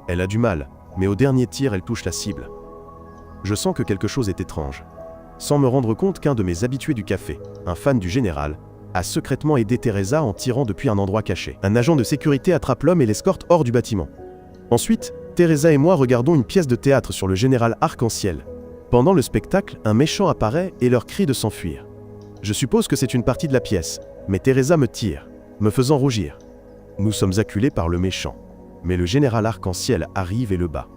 Elle a du mal, mais au dernier tir elle touche la cible. Je sens que quelque chose est étrange. Sans me rendre compte qu'un de mes habitués du café, un fan du général, a secrètement aidé Teresa en tirant depuis un endroit caché. Un agent de sécurité attrape l'homme et l'escorte hors du bâtiment. Ensuite, Teresa et moi regardons une pièce de théâtre sur le général Arc-en-Ciel. Pendant le spectacle, un méchant apparaît et leur crie de s'enfuir. Je suppose que c'est une partie de la pièce, mais Teresa me tire, me faisant rougir. Nous sommes acculés par le méchant, mais le général Arc-en-Ciel arrive et le bat.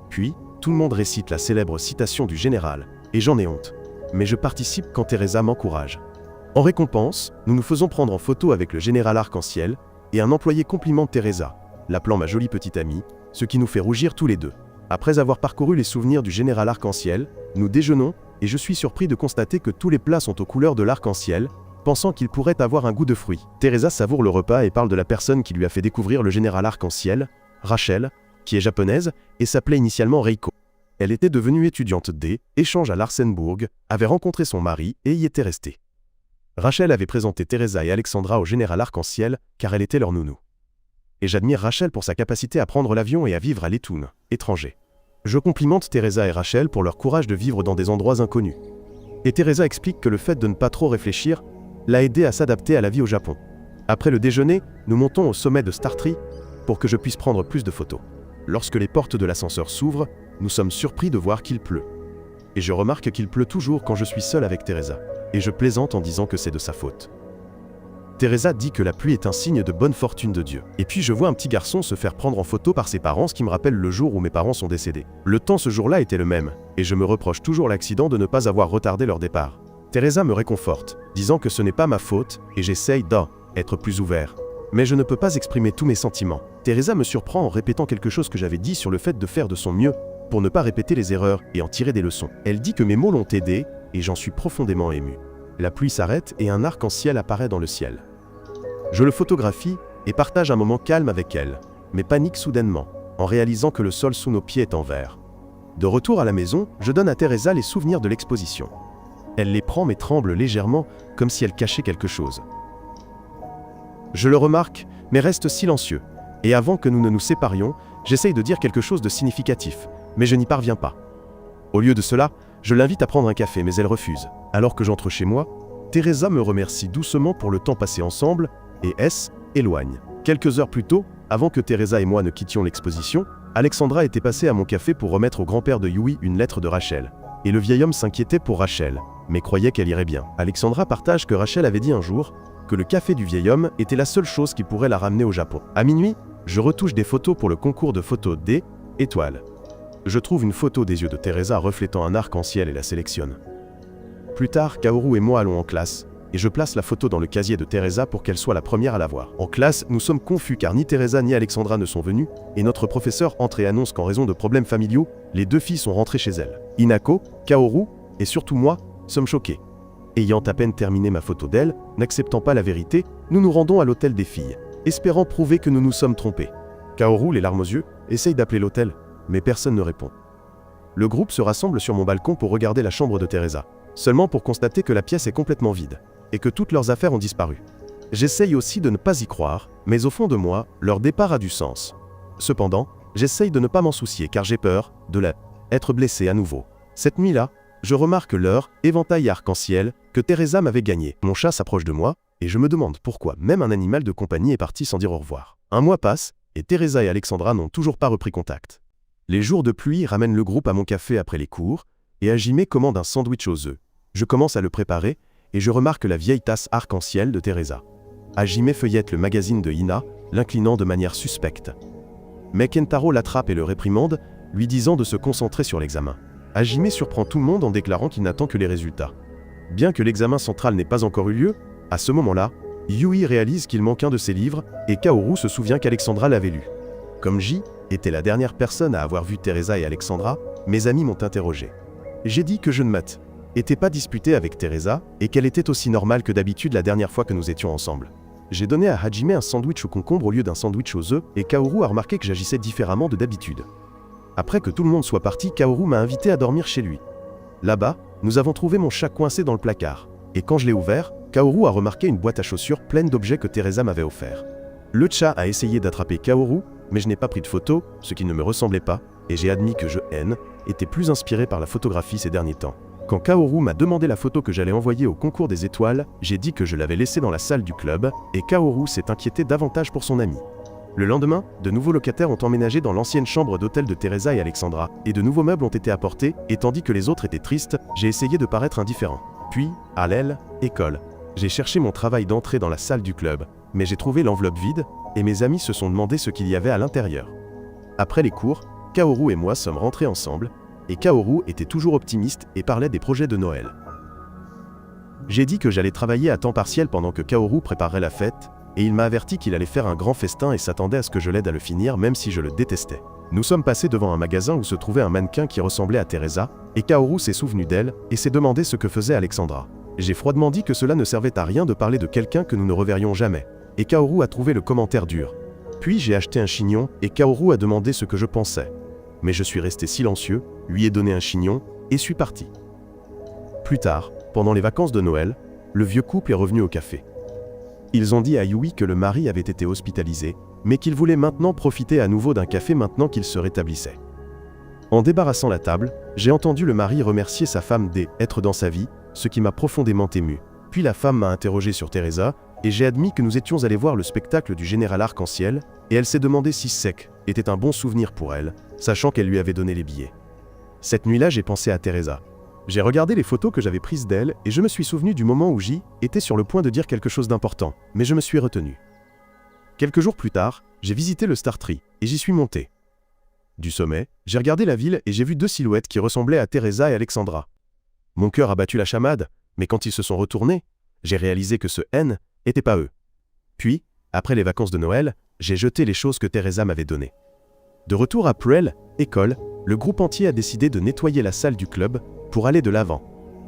Puis, tout le monde récite la célèbre citation du général, et j'en ai honte, mais je participe quand Teresa m'encourage. En récompense, nous nous faisons prendre en photo avec le général Arc-en-Ciel, et un employé complimente Teresa, l'appelant ma jolie petite amie, ce qui nous fait rougir tous les deux. Après avoir parcouru les souvenirs du général Arc-en-Ciel, nous déjeunons, et je suis surpris de constater que tous les plats sont aux couleurs de l'arc-en-ciel, pensant qu'ils pourraient avoir un goût de fruits. Teresa savoure le repas et parle de la personne qui lui a fait découvrir le général Arc-en-Ciel, Rachel, qui est japonaise, et s'appelait initialement Reiko. Elle était devenue étudiante d'échange à Larsenbourg, avait rencontré son mari et y était restée. Rachel avait présenté Teresa et Alexandra au général Arc-en-Ciel, car elle était leur nounou. Et j'admire Rachel pour sa capacité à prendre l'avion et à vivre à l'étoune, étranger. Je complimente Teresa et Rachel pour leur courage de vivre dans des endroits inconnus. Et Teresa explique que le fait de ne pas trop réfléchir l'a aidé à s'adapter à la vie au Japon. Après le déjeuner, nous montons au sommet de Star Tree pour que je puisse prendre plus de photos. Lorsque les portes de l'ascenseur s'ouvrent, nous sommes surpris de voir qu'il pleut. Et je remarque qu'il pleut toujours quand je suis seul avec Teresa. Et je plaisante en disant que c'est de sa faute. Teresa dit que la pluie est un signe de bonne fortune de Dieu. Et puis je vois un petit garçon se faire prendre en photo par ses parents, ce qui me rappelle le jour où mes parents sont décédés. Le temps ce jour-là était le même, et je me reproche toujours l'accident de ne pas avoir retardé leur départ. Teresa me réconforte, disant que ce n'est pas ma faute, et j'essaye d'être plus ouvert. Mais je ne peux pas exprimer tous mes sentiments. Teresa me surprend en répétant quelque chose que j'avais dit sur le fait de faire de son mieux, pour ne pas répéter les erreurs et en tirer des leçons. Elle dit que mes mots l'ont aidé, et j'en suis profondément ému. La pluie s'arrête et un arc-en-ciel apparaît dans le ciel. Je le photographie et partage un moment calme avec elle, mais panique soudainement, en réalisant que le sol sous nos pieds est en verre. De retour à la maison, je donne à Teresa les souvenirs de l'exposition. Elle les prend mais tremble légèrement, comme si elle cachait quelque chose. Je le remarque, mais reste silencieux, et avant que nous ne nous séparions, j'essaye de dire quelque chose de significatif, mais je n'y parviens pas. Au lieu de cela, je l'invite à prendre un café, mais elle refuse. Alors que j'entre chez moi, Teresa me remercie doucement pour le temps passé ensemble et éloigne. Quelques heures plus tôt, avant que Teresa et moi ne quittions l'exposition, Alexandra était passée à mon café pour remettre au grand-père de Yui une lettre de Rachel. Et le vieil homme s'inquiétait pour Rachel, mais croyait qu'elle irait bien. Alexandra partage que Rachel avait dit un jour que le café du vieil homme était la seule chose qui pourrait la ramener au Japon. À minuit, je retouche des photos pour le concours de photos des étoiles. Je trouve une photo des yeux de Teresa reflétant un arc-en-ciel et la sélectionne. Plus tard, Kaoru et moi allons en classe, et je place la photo dans le casier de Teresa pour qu'elle soit la première à la voir. En classe, nous sommes confus car ni Teresa ni Alexandra ne sont venues, et notre professeur entre et annonce qu'en raison de problèmes familiaux, les deux filles sont rentrées chez elles. Hinako, Kaoru, et surtout moi, sommes choqués. Ayant à peine terminé ma photo d'elle, n'acceptant pas la vérité, nous nous rendons à l'hôtel des filles, espérant prouver que nous nous sommes trompés. Kaoru, les larmes aux yeux, essaye d'appeler l'hôtel, mais personne ne répond. Le groupe se rassemble sur mon balcon pour regarder la chambre de Teresa, seulement pour constater que la pièce est complètement vide, et que toutes leurs affaires ont disparu. J'essaye aussi de ne pas y croire, mais au fond de moi, leur départ a du sens. Cependant, j'essaye de ne pas m'en soucier car j'ai peur être blessé à nouveau. Cette nuit-là, je remarque l'heure, éventail arc-en-ciel, que Teresa m'avait gagné. Mon chat s'approche de moi, et je me demande pourquoi même un animal de compagnie est parti sans dire au revoir. Un mois passe, et Teresa et Alexandra n'ont toujours pas repris contact. Les jours de pluie ramènent le groupe à mon café après les cours, et Hajime commande un sandwich aux œufs. Je commence à le préparer, et je remarque la vieille tasse arc-en-ciel de Teresa. Hajime feuillette le magazine de Hina, l'inclinant de manière suspecte. Mais Kentaro l'attrape et le réprimande, lui disant de se concentrer sur l'examen. Hajime surprend tout le monde en déclarant qu'il n'attend que les résultats. Bien que l'examen central n'ait pas encore eu lieu, à ce moment-là, Yui réalise qu'il manque un de ses livres, et Kaoru se souvient qu'Alexandra l'avait lu. Comme J était la dernière personne à avoir vu Teresa et Alexandra, mes amis m'ont interrogé. J'ai dit que je ne m'étais pas disputé avec Teresa, et qu'elle était aussi normale que d'habitude la dernière fois que nous étions ensemble. j'ai donné à Hajime un sandwich au concombre au lieu d'un sandwich aux œufs et Kaoru a remarqué que j'agissais différemment de d'habitude. Après que tout le monde soit parti, Kaoru m'a invité à dormir chez lui. Là-bas, nous avons trouvé mon chat coincé dans le placard. Et quand je l'ai ouvert, Kaoru a remarqué une boîte à chaussures pleine d'objets que Teresa m'avait offert. Le chat a essayé d'attraper Kaoru, mais je n'ai pas pris de photo, ce qui ne me ressemblait pas, et j'ai admis que je était plus inspiré par la photographie ces derniers temps. Quand Kaoru m'a demandé la photo que j'allais envoyer au concours des étoiles, j'ai dit que je l'avais laissée dans la salle du club, et Kaoru s'est inquiété davantage pour son ami. Le lendemain, de nouveaux locataires ont emménagé dans l'ancienne chambre d'hôtel de Teresa et Alexandra, et de nouveaux meubles ont été apportés, et tandis que les autres étaient tristes, j'ai essayé de paraître indifférent. Puis, à l'aile, école. J'ai cherché mon travail d'entrée dans la salle du club, mais j'ai trouvé l'enveloppe vide, et mes amis se sont demandé ce qu'il y avait à l'intérieur. Après les cours, Kaoru et moi sommes rentrés ensemble, et Kaoru était toujours optimiste et parlait des projets de Noël. J'ai dit que j'allais travailler à temps partiel pendant que Kaoru préparerait la fête, et il m'a averti qu'il allait faire un grand festin et s'attendait à ce que je l'aide à le finir même si je le détestais. Nous sommes passés devant un magasin où se trouvait un mannequin qui ressemblait à Teresa, et Kaoru s'est souvenu d'elle et s'est demandé ce que faisait Alexandra. J'ai froidement dit que cela ne servait à rien de parler de quelqu'un que nous ne reverrions jamais, et Kaoru a trouvé le commentaire dur. Puis j'ai acheté un chignon et Kaoru a demandé ce que je pensais. Mais je suis resté silencieux, lui ai donné un chignon et suis parti. Plus tard, pendant les vacances de Noël, le vieux couple est revenu au café. Ils ont dit à Yui que le mari avait été hospitalisé, mais qu'il voulait maintenant profiter à nouveau d'un café maintenant qu'il se rétablissait. En débarrassant la table, j'ai entendu le mari remercier sa femme d'être dans sa vie, ce qui m'a profondément ému. Puis la femme m'a interrogé sur Teresa, et j'ai admis que nous étions allés voir le spectacle du général Arc-en-Ciel, et elle s'est demandé si Sec était un bon souvenir pour elle, sachant qu'elle lui avait donné les billets. Cette nuit-là, j'ai pensé à Teresa. J'ai regardé les photos que j'avais prises d'elle, et je me suis souvenu du moment où J était sur le point de dire quelque chose d'important, mais je me suis retenu. Quelques jours plus tard, j'ai visité le Star Tree, et j'y suis monté. Du sommet, j'ai regardé la ville et j'ai vu deux silhouettes qui ressemblaient à Teresa et Alexandra. Mon cœur a battu la chamade, mais quand ils se sont retournés, j'ai réalisé que ce N n'était pas eux. Puis, après les vacances de Noël, j'ai jeté les choses que Teresa m'avait données. De retour à Pruel, école, le groupe entier a décidé de nettoyer la salle du club pour aller de l'avant.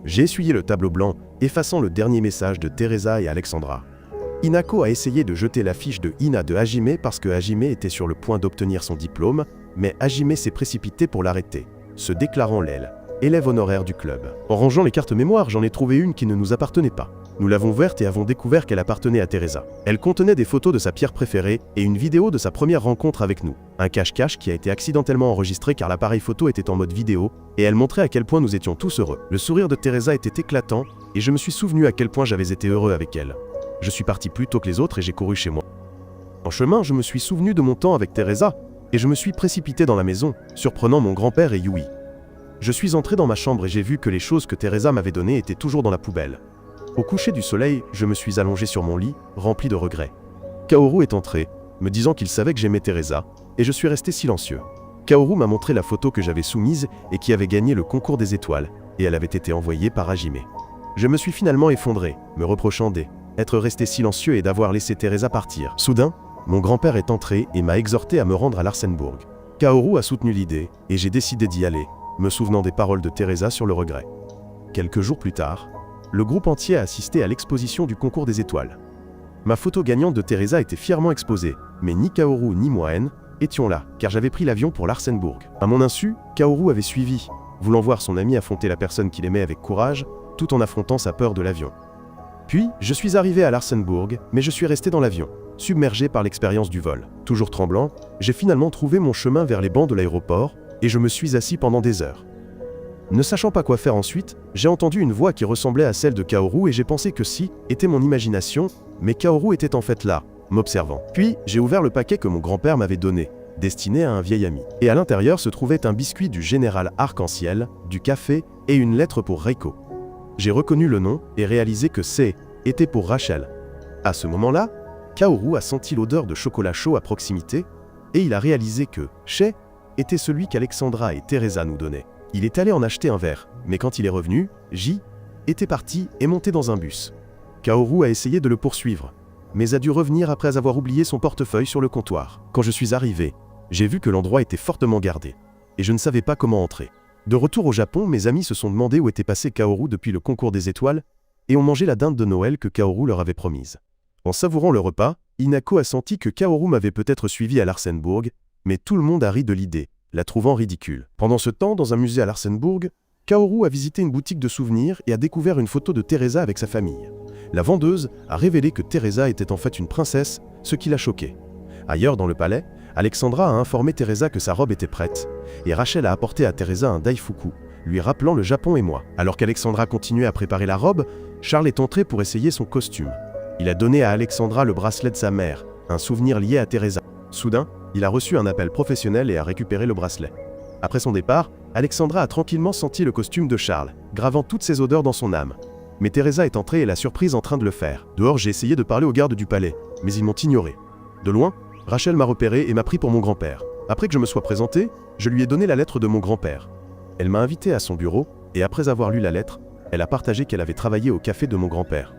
J'ai essuyé le tableau blanc, effaçant le dernier message de Teresa et Alexandra. Inako a essayé de jeter l'affiche de Ina de Hajime parce que Hajime était sur le point d'obtenir son diplôme, mais Hajime s'est précipité pour l'arrêter, se déclarant élève honoraire du club. En rangeant les cartes mémoire, j'en ai trouvé une qui ne nous appartenait pas. Nous l'avons ouverte et avons découvert qu'elle appartenait à Teresa. Elle contenait des photos de sa pierre préférée et une vidéo de sa première rencontre avec nous. Un cache-cache qui a été accidentellement enregistré car l'appareil photo était en mode vidéo et elle montrait à quel point nous étions tous heureux. Le sourire de Teresa était éclatant et je me suis souvenu à quel point j'avais été heureux avec elle. Je suis parti plus tôt que les autres et j'ai couru chez moi. En chemin, je me suis souvenu de mon temps avec Teresa et je me suis précipité dans la maison, surprenant mon grand-père et Yui. Je suis entré dans ma chambre et j'ai vu que les choses que Teresa m'avait données étaient toujours dans la poubelle. Au coucher du soleil, je me suis allongé sur mon lit, rempli de regrets. Kaoru est entré, me disant qu'il savait que j'aimais Teresa, et je suis resté silencieux. Kaoru m'a montré la photo que j'avais soumise et qui avait gagné le concours des étoiles, et elle avait été envoyée par Hajime. Je me suis finalement effondré, me reprochant d'être resté silencieux et d'avoir laissé Teresa partir. Soudain, mon grand-père est entré et m'a exhorté à me rendre à Larsenburg. Kaoru a soutenu l'idée, et j'ai décidé d'y aller, me souvenant des paroles de Teresa sur le regret. Quelques jours plus tard, le groupe entier a assisté à l'exposition du concours des étoiles. Ma photo gagnante de Teresa était fièrement exposée, mais ni Kaoru ni moi étions là, car j'avais pris l'avion pour Larsenburg. À mon insu, Kaoru avait suivi, voulant voir son ami affronter la personne qu'il aimait avec courage, tout en affrontant sa peur de l'avion. Puis, je suis arrivé à Larsenburg, mais je suis resté dans l'avion, submergé par l'expérience du vol. Toujours tremblant, j'ai finalement trouvé mon chemin vers les bancs de l'aéroport, et je me suis assis pendant des heures. Ne sachant pas quoi faire ensuite, j'ai entendu une voix qui ressemblait à celle de Kaoru et j'ai pensé que était mon imagination, mais Kaoru était en fait là, m'observant. Puis, j'ai ouvert le paquet que mon grand-père m'avait donné, destiné à un vieil ami. Et à l'intérieur se trouvait un biscuit du général Arc-en-Ciel, du café et une lettre pour Reiko. J'ai reconnu le nom et réalisé que était pour Rachel. À ce moment-là, Kaoru a senti l'odeur de chocolat chaud à proximité et il a réalisé que était celui qu'Alexandra et Teresa nous donnaient. Il est allé en acheter un verre, mais quand il est revenu, J était parti et monté dans un bus. Kaoru a essayé de le poursuivre, mais a dû revenir après avoir oublié son portefeuille sur le comptoir. Quand je suis arrivé, j'ai vu que l'endroit était fortement gardé, et je ne savais pas comment entrer. De retour au Japon, mes amis se sont demandé où était passé Kaoru depuis le concours des étoiles, et ont mangé la dinde de Noël que Kaoru leur avait promise. En savourant le repas, Hinako a senti que Kaoru m'avait peut-être suivi à Larsenburg, mais tout le monde a ri de l'idée, la trouvant ridicule. Pendant ce temps, dans un musée à Larsenburg, Kaoru a visité une boutique de souvenirs et a découvert une photo de Teresa avec sa famille. La vendeuse a révélé que Teresa était en fait une princesse, ce qui l'a choquée. Ailleurs dans le palais, Alexandra a informé Teresa que sa robe était prête, et Rachel a apporté à Teresa un daifuku, lui rappelant le Japon et moi. Alors qu'Alexandra continuait à préparer la robe, Charles est entré pour essayer son costume. Il a donné à Alexandra le bracelet de sa mère, un souvenir lié à Teresa. Soudain, il a reçu un appel professionnel et a récupéré le bracelet. Après son départ, Alexandra a tranquillement senti le costume de Charles, gravant toutes ses odeurs dans son âme. Mais Teresa est entrée et l'a surprise en train de le faire. Dehors, j'ai essayé de parler aux gardes du palais, mais ils m'ont ignoré. De loin, Rachel m'a repéré et m'a pris pour mon grand-père. Après que je me sois présenté, je lui ai donné la lettre de mon grand-père. Elle m'a invité à son bureau, et après avoir lu la lettre, elle a partagé qu'elle avait travaillé au café de mon grand-père.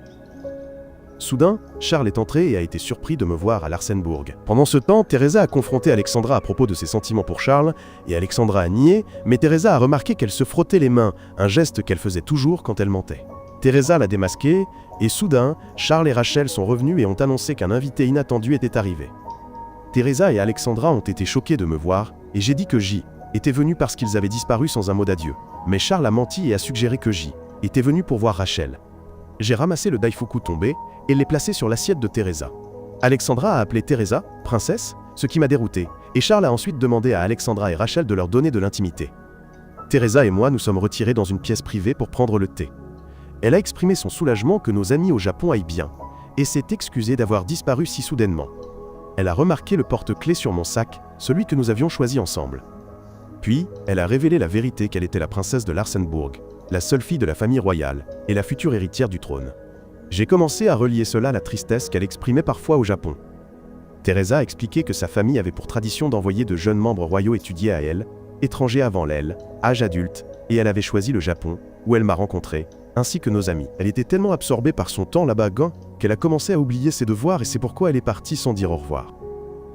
Soudain, Charles est entré et a été surpris de me voir à Larsenburg. Pendant ce temps, Teresa a confronté Alexandra à propos de ses sentiments pour Charles, et Alexandra a nié, mais Teresa a remarqué qu'elle se frottait les mains, un geste qu'elle faisait toujours quand elle mentait. Teresa l'a démasqué, et soudain, Charles et Rachel sont revenus et ont annoncé qu'un invité inattendu était arrivé. Teresa et Alexandra ont été choqués de me voir, et j'ai dit que J était venu parce qu'ils avaient disparu sans un mot d'adieu. Mais Charles a menti et a suggéré que J était venu pour voir Rachel. J'ai ramassé le daifuku tombé et l'ai placé sur l'assiette de Teresa. Alexandra a appelé Teresa « princesse », ce qui m'a dérouté, et Charles a ensuite demandé à Alexandra et Rachel de leur donner de l'intimité. Teresa et moi nous sommes retirés dans une pièce privée pour prendre le thé. Elle a exprimé son soulagement que nos amis au Japon aillent bien, et s'est excusée d'avoir disparu si soudainement. Elle a remarqué le porte-clés sur mon sac, celui que nous avions choisi ensemble. Puis, elle a révélé la vérité qu'elle était la princesse de Larsenburg, la seule fille de la famille royale, et la future héritière du trône. J'ai commencé à relier cela à la tristesse qu'elle exprimait parfois au Japon. Teresa a expliqué que sa famille avait pour tradition d'envoyer de jeunes membres royaux étudier à elle, étrangers avant elle, âge adulte, et elle avait choisi le Japon, où elle m'a rencontré, ainsi que nos amis. Elle était tellement absorbée par son temps là-bas qu'elle a commencé à oublier ses devoirs et c'est pourquoi elle est partie sans dire au revoir.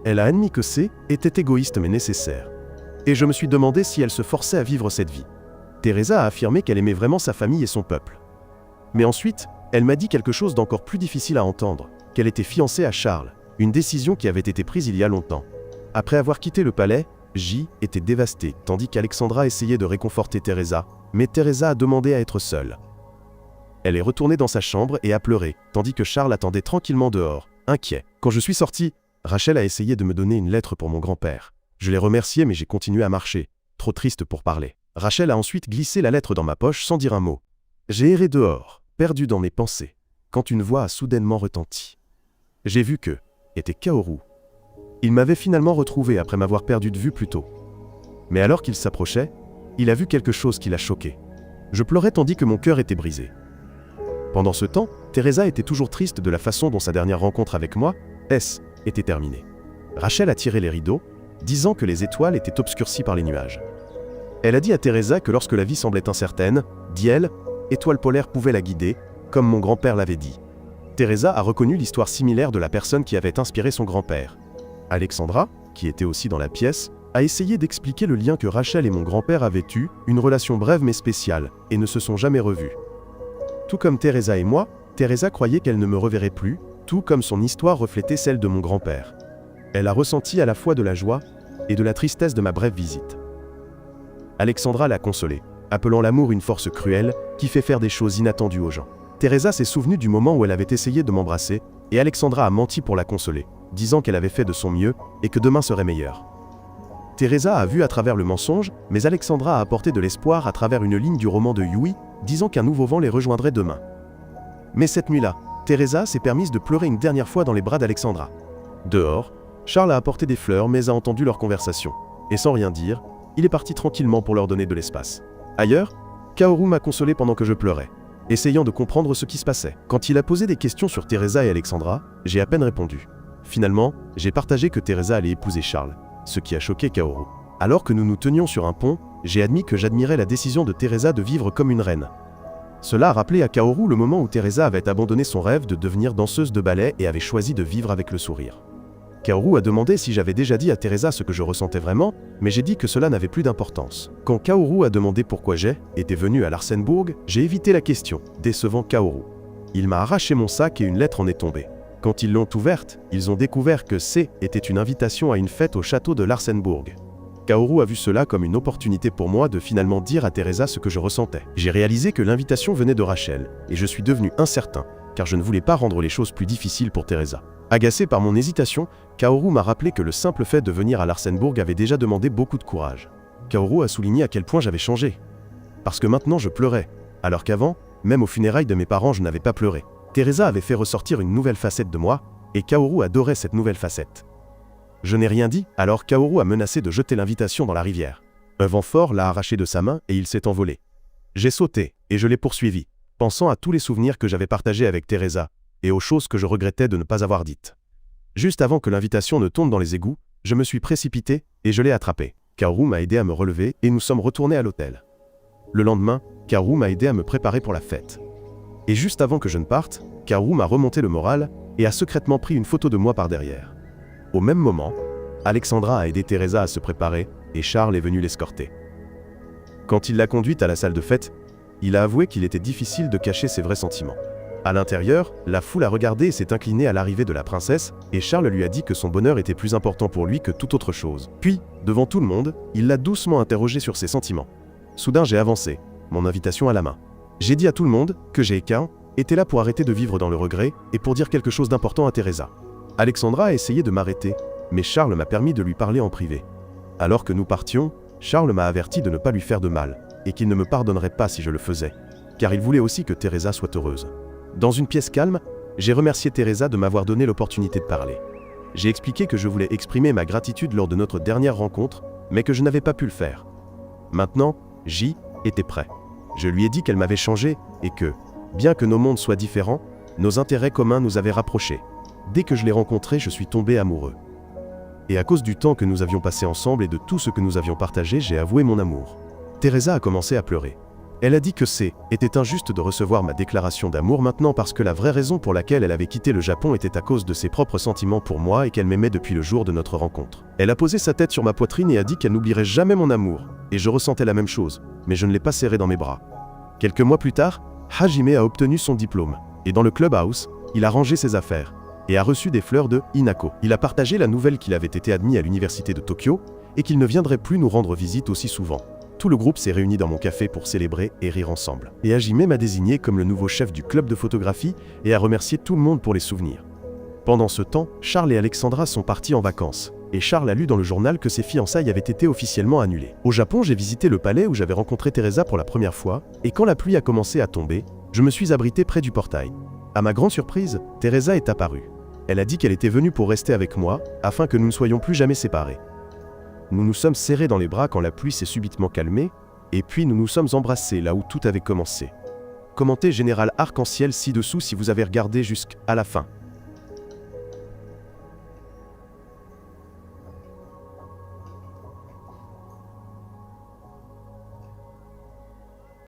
Elle a admis que était égoïste mais nécessaire. Et je me suis demandé si elle se forçait à vivre cette vie. Teresa a affirmé qu'elle aimait vraiment sa famille et son peuple. Mais ensuite, elle m'a dit quelque chose d'encore plus difficile à entendre, qu'elle était fiancée à Charles, une décision qui avait été prise il y a longtemps. Après avoir quitté le palais, J était dévastée, tandis qu'Alexandra essayait de réconforter Teresa, mais Teresa a demandé à être seule. Elle est retournée dans sa chambre et a pleuré, tandis que Charles attendait tranquillement dehors, inquiet. Quand je suis sorti, Rachel a essayé de me donner une lettre pour mon grand-père. Je l'ai remercié mais j'ai continué à marcher, trop triste pour parler. Rachel a ensuite glissé la lettre dans ma poche sans dire un mot. J'ai erré dehors, perdu dans mes pensées, quand une voix a soudainement retenti. J'ai vu que était Kaoru. Il m'avait finalement retrouvé après m'avoir perdu de vue plus tôt. Mais alors qu'il s'approchait, il a vu quelque chose qui l'a choqué. Je pleurais tandis que mon cœur était brisé. Pendant ce temps, Teresa était toujours triste de la façon dont sa dernière rencontre avec moi, était terminée. Rachel a tiré les rideaux, disant que les étoiles étaient obscurcies par les nuages. Elle a dit à Teresa que lorsque la vie semblait incertaine, dit-elle, étoiles polaires pouvaient la guider, comme mon grand-père l'avait dit. Teresa a reconnu l'histoire similaire de la personne qui avait inspiré son grand-père. Alexandra, qui était aussi dans la pièce, a essayé d'expliquer le lien que Rachel et mon grand-père avaient eu, une relation brève mais spéciale, et ne se sont jamais revus. Tout comme Teresa et moi, Teresa croyait qu'elle ne me reverrait plus, tout comme son histoire reflétait celle de mon grand-père. Elle a ressenti à la fois de la joie et de la tristesse de ma brève visite. Alexandra l'a consolée, appelant l'amour une force cruelle qui fait faire des choses inattendues aux gens. Teresa s'est souvenue du moment où elle avait essayé de m'embrasser, et Alexandra a menti pour la consoler, disant qu'elle avait fait de son mieux et que demain serait meilleur. Teresa a vu à travers le mensonge, mais Alexandra a apporté de l'espoir à travers une ligne du roman de Yui, disant qu'un nouveau vent les rejoindrait demain. Mais cette nuit-là, Teresa s'est permise de pleurer une dernière fois dans les bras d'Alexandra. Dehors, Charles a apporté des fleurs mais a entendu leur conversation. Et sans rien dire, il est parti tranquillement pour leur donner de l'espace. Ailleurs, Kaoru m'a consolé pendant que je pleurais, essayant de comprendre ce qui se passait. Quand il a posé des questions sur Teresa et Alexandra, j'ai à peine répondu. Finalement, j'ai partagé que Teresa allait épouser Charles, ce qui a choqué Kaoru. Alors que nous nous tenions sur un pont, j'ai admis que j'admirais la décision de Teresa de vivre comme une reine. Cela a rappelé à Kaoru le moment où Teresa avait abandonné son rêve de devenir danseuse de ballet et avait choisi de vivre avec le sourire. Kaoru a demandé si j'avais déjà dit à Teresa ce que je ressentais vraiment, mais j'ai dit que cela n'avait plus d'importance. Quand Kaoru a demandé pourquoi j'étais venu à Larsenburg, j'ai évité la question, décevant Kaoru. Il m'a arraché mon sac et une lettre en est tombée. Quand ils l'ont ouverte, ils ont découvert que C était une invitation à une fête au château de Larsenburg. Kaoru a vu cela comme une opportunité pour moi de finalement dire à Teresa ce que je ressentais. J'ai réalisé que l'invitation venait de Rachel, et je suis devenu incertain, car je ne voulais pas rendre les choses plus difficiles pour Teresa. Agacé par mon hésitation, Kaoru m'a rappelé que le simple fait de venir à Larsenburg avait déjà demandé beaucoup de courage. Kaoru a souligné à quel point j'avais changé. Parce que maintenant je pleurais, alors qu'avant, même aux funérailles de mes parents je n'avais pas pleuré. Teresa avait fait ressortir une nouvelle facette de moi, et Kaoru adorait cette nouvelle facette. Je n'ai rien dit, alors Kaoru a menacé de jeter l'invitation dans la rivière. Un vent fort l'a arraché de sa main et il s'est envolé. J'ai sauté, et je l'ai poursuivi, pensant à tous les souvenirs que j'avais partagés avec Teresa, et aux choses que je regrettais de ne pas avoir dites. Juste avant que l'invitation ne tombe dans les égouts, je me suis précipité, et je l'ai attrapé. Kaoru m'a aidé à me relever, et nous sommes retournés à l'hôtel. Le lendemain, Kaoru m'a aidé à me préparer pour la fête. Et juste avant que je ne parte, Kaoru m'a remonté le moral, et a secrètement pris une photo de moi par derrière. Au même moment, Alexandra a aidé Teresa à se préparer et Charles est venu l'escorter. Quand il l'a conduite à la salle de fête, il a avoué qu'il était difficile de cacher ses vrais sentiments. À l'intérieur, la foule a regardé et s'est inclinée à l'arrivée de la princesse et Charles lui a dit que son bonheur était plus important pour lui que toute autre chose. Puis, devant tout le monde, il l'a doucement interrogé sur ses sentiments. Soudain, j'ai avancé, mon invitation à la main. J'ai dit à tout le monde que J.K. était là pour arrêter de vivre dans le regret et pour dire quelque chose d'important à Teresa. Alexandra a essayé de m'arrêter, mais Charles m'a permis de lui parler en privé. Alors que nous partions, Charles m'a averti de ne pas lui faire de mal, et qu'il ne me pardonnerait pas si je le faisais, car il voulait aussi que Teresa soit heureuse. Dans une pièce calme, j'ai remercié Teresa de m'avoir donné l'opportunité de parler. J'ai expliqué que je voulais exprimer ma gratitude lors de notre dernière rencontre, mais que je n'avais pas pu le faire. Maintenant, J était prêt. Je lui ai dit qu'elle m'avait changé, et que, bien que nos mondes soient différents, nos intérêts communs nous avaient rapprochés. Dès que je l'ai rencontré, je suis tombé amoureux. Et à cause du temps que nous avions passé ensemble et de tout ce que nous avions partagé, j'ai avoué mon amour. Teresa a commencé à pleurer. Elle a dit que était injuste de recevoir ma déclaration d'amour maintenant parce que la vraie raison pour laquelle elle avait quitté le Japon était à cause de ses propres sentiments pour moi et qu'elle m'aimait depuis le jour de notre rencontre. Elle a posé sa tête sur ma poitrine et a dit qu'elle n'oublierait jamais mon amour. Et je ressentais la même chose, mais je ne l'ai pas serré dans mes bras. Quelques mois plus tard, Hajime a obtenu son diplôme. Et dans le clubhouse, il a rangé ses affaires. Et a reçu des fleurs de Hinako. Il a partagé la nouvelle qu'il avait été admis à l'université de Tokyo et qu'il ne viendrait plus nous rendre visite aussi souvent. Tout le groupe s'est réuni dans mon café pour célébrer et rire ensemble. Et Hajime m'a désigné comme le nouveau chef du club de photographie et a remercié tout le monde pour les souvenirs. Pendant ce temps, Charles et Alexandra sont partis en vacances. Et Charles a lu dans le journal que ses fiançailles avaient été officiellement annulées. Au Japon, j'ai visité le palais où j'avais rencontré Teresa pour la première fois, et quand la pluie a commencé à tomber, je me suis abrité près du portail. À ma grande surprise, Teresa est apparue. Elle a dit qu'elle était venue pour rester avec moi, afin que nous ne soyons plus jamais séparés. Nous nous sommes serrés dans les bras quand la pluie s'est subitement calmée, et puis nous nous sommes embrassés là où tout avait commencé. Commentez Général Arc-en-Ciel ci-dessous si vous avez regardé jusqu'à la fin.